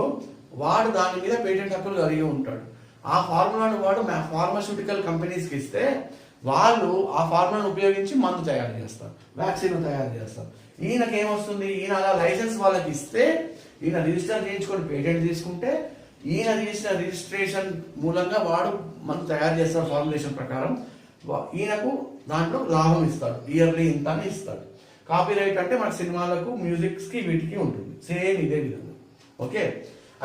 వాడు దాని మీద పేటెంట్ హక్కులు కలిగి ఉంటాడు. ఆ ఫార్ములాను వాడు ఫార్మాస్యూటికల్ కంపెనీస్కి ఇస్తే వాళ్ళు ఆ ఫార్ములాను ఉపయోగించి మందు తయారు చేస్తారు, వ్యాక్సిన్ తయారు చేస్తారు. ఈయనకి ఏమొస్తుంది? ఈయన అలా లైసెన్స్ వాళ్ళకి ఇస్తే, ఈయన రిజిస్టర్ చేయించుకొని పేటెంట్ తీసుకుంటే, ఈయన రిజిస్ట్రేషన్ మూలంగా వాడు మందు తయారు చేస్తారు ఫార్ములేషన్ ప్రకారం, ఈయనకు దాంట్లో లాభం ఇస్తాడు, ఇయర్లీ ఇంత అని ఇస్తాడు. కాపీరైట్ అంటే మన సినిమాలకు, మ్యూజిక్స్కి, వీటికి ఉంటుంది, సేమ్ ఇదే విధంగా. ఓకే,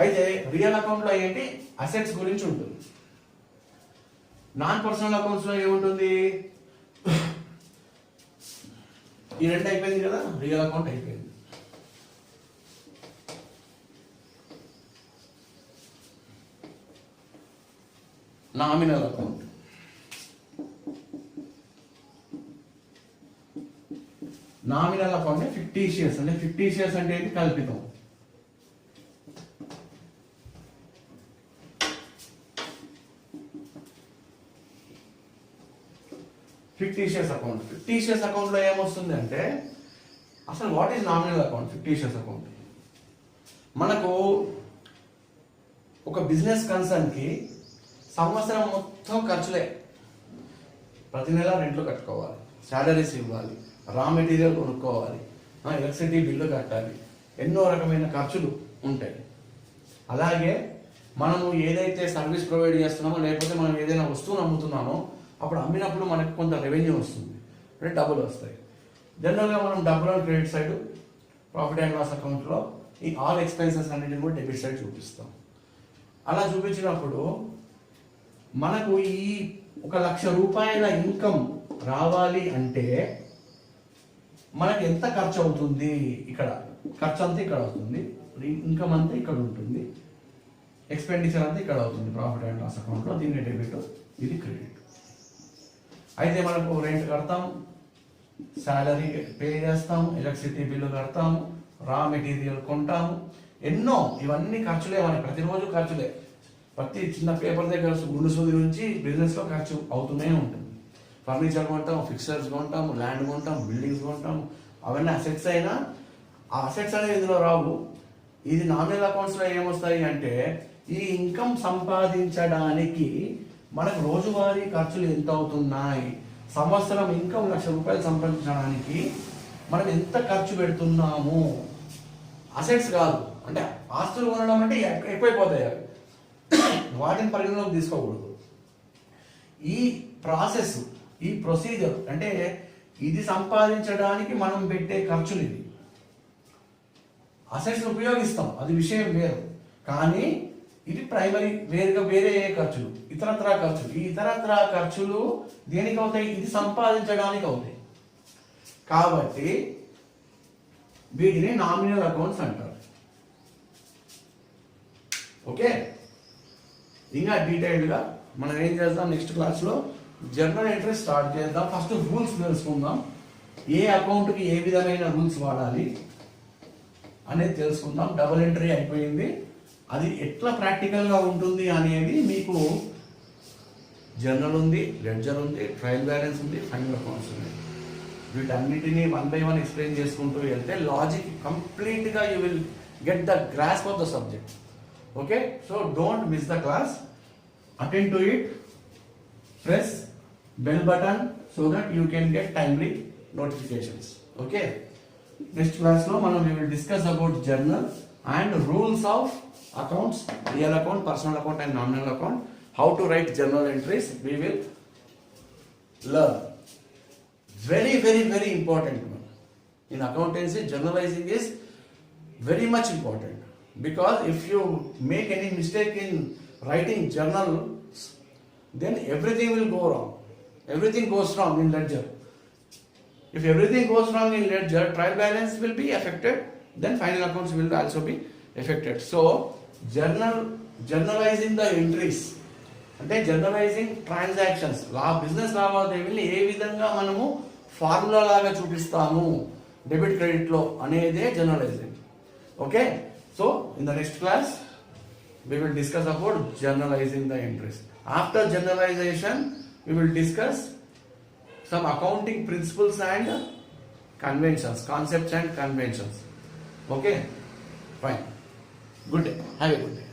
అయితే రియల్ అకౌంట్లో ఏంటి? అసెట్స్ గురించి ఉంటుంది. నాన్ పర్సనల్ అకౌంట్స్లో ఏముంటుంది? ఈ రెండు అయిపోయింది కదా, రియల్ అకౌంట్ అయిపోయింది. Nominal account. Nominal account fictitious. అంటే ఫిక్టీషియస్ అంటే ఏంటి? కల్పితం. Fictitious account. ఫిక్టీషియస్ అకౌంట్లో ఏమొస్తుంది అంటే, అసలు what is nominal account? Fictitious account మనకు ఒక బిజినెస్ కన్సర్న్కి సంవత్సరం మొత్తం ఖర్చులే. ప్రతి నెల రెంట్లు కట్టుకోవాలి, శాలరీస్ ఇవ్వాలి, రా మెటీరియల్ కొనుక్కోవాలి, ఎలక్ట్రిసిటీ బిల్లు కట్టాలి, ఎన్నో రకమైన ఖర్చులు ఉంటాయి. అలాగే మనము ఏదైతే సర్వీస్ ప్రొవైడ్ చేస్తున్నామో, లేకపోతే మనం ఏదైనా వస్తువును అమ్ముతున్నామో, అప్పుడు అమ్మినప్పుడు మనకు కొంత రెవెన్యూ వస్తుంది, అంటే డబ్బులు వస్తాయి. జనరల్గా మనం డబ్బులను credit side, profit and loss అకౌంట్లో ఈ ఆల్ ఎక్స్పెన్సెస్ అన్నిటిని కూడా డెబిట్ సైడ్ చూపిస్తాం. అలా చూపించినప్పుడు మనకు ఈ 1,00,000 రూపాయల ఇన్కమ్ రావాలి అంటే మనకి ఎంత ఖర్చు అవుతుంది, ఇక్కడ ఖర్చు అంతా ఇక్కడ అవుతుంది, ఇన్కమ్ అంతా ఇక్కడ ఉంటుంది, ఎక్స్పెండిచర్ అంతా ఇక్కడ అవుతుంది ప్రాఫిట్ అండ్ లాస్ అకౌంట్లో. దీన్ని డెబిట్, ఇది క్రెడిట్. అయితే మనకు రెంట్ కడతాం, శాలరీ పే చేస్తాము, ఎలక్ట్రిసిటీ బిల్లు కడతాము, రా మెటీరియల్ కొంటాము, ఎన్నో ఇవన్నీ ఖర్చులే, మనకి ప్రతిరోజు ఖర్చులే. ప్రతి చిన్న పేపర్ దగ్గర గుండు సూది నుంచి బిజినెస్లో ఖర్చు అవుతూనే ఉంటుంది. ఫర్నిచర్ కొంటాం, ఫిక్చర్స్ కొంటాము, ల్యాండ్ కొంటాం, బిల్డింగ్స్ కొంటాము, అవన్నీ అసెట్స్ అయినా ఆ అసెట్స్ అనేవి ఇందులో రావు. ఇది నామినల్ అకౌంట్స్లో ఏమొస్తాయి అంటే ఈ ఇన్కమ్ సంపాదించడానికి మనకు రోజువారీ ఖర్చులు ఎంత అవుతున్నాయి, సంవత్సరం ఇన్కమ్ 1,00,000 రూపాయలు సంపాదించడానికి మనం ఎంత ఖర్చు పెడుతున్నాము. అసెట్స్ కాదు, అంటే ఆస్తులు కొనడం అంటే ఎక్కువైపోతాయి, అవి వాటిని పరిగణలోకి తీసుకోకూడదు. ఈ ప్రాసెస్, ఈ ప్రొసీజర్ అంటే ఇది సంపాదించడానికి మనం పెట్టే ఖర్చులు, ఇది అసెట్స్ ఉపయోగిస్తాం, అది విషయం వేరు. కానీ ఇది ప్రైమరీ, వేరే ఖర్చులు, ఇతరత్రా ఖర్చులు. ఈ ఇతరత్రా ఖర్చులు దేనికి అవుతాయి, ఇది సంపాదించడానికి అవుతాయి. కాబట్టి వీటిని నామినల్ అకౌంట్స్ అంటారు. ఓకే, ఇంకా డీటెయిల్డ్గా మనం ఏం చేద్దాం, నెక్స్ట్ క్లాస్లో జర్నల్ ఎంట్రీ స్టార్ట్ చేద్దాం. ఫస్ట్ రూల్స్ తెలుసుకుందాం, ఏ అకౌంట్కి ఏ విధమైన రూల్స్ వాడాలి అనేది తెలుసుకుందాం. డబుల్ ఎంట్రీ అయిపోయింది, అది ఎట్లా ప్రాక్టికల్గా ఉంటుంది అనేది మీకు జర్నల్ ఉంది, లెడ్జర్ ఉంది, ట్రయల్ బ్యాలెన్స్ ఉంది, ఫైనల్ అకౌంట్స్ ఉంది. వీటన్నిటిని 1 by 1 ఎక్స్ప్లెయిన్ చేసుకుంటూ వెళ్తే లాజిక్ కంప్లీట్గా you will get the grasp of the subject. Okay, so don't miss the class, attend to it, press bell button so that you can get timely notifications. Okay, next class lo we will discuss about journal and rules of accounts, real account, personal account and nominal account. How to write journal entries we will learn. Very important one. In accountancy, journalizing is very much important, because if you make any mistake in writing journals, then everything will go wrong. Everything goes wrong in ledger. If everything goes wrong in ledger, trial balance will be affected, then final accounts will also be affected. So journalizing the entries అంటే జర్నలైజింగ్ transactions, business లావాదేవీల్ని ఏ విధంగా మనము formula లాగా చూపిస్తాము debit క్రెడిట్లో అనేదే journalising. Okay, so in the next class we will discuss about journalizing the entries. After journalization, we will discuss some accounting principles and conventions, concepts and conventions. Okay, fine. Good day. Have a good day.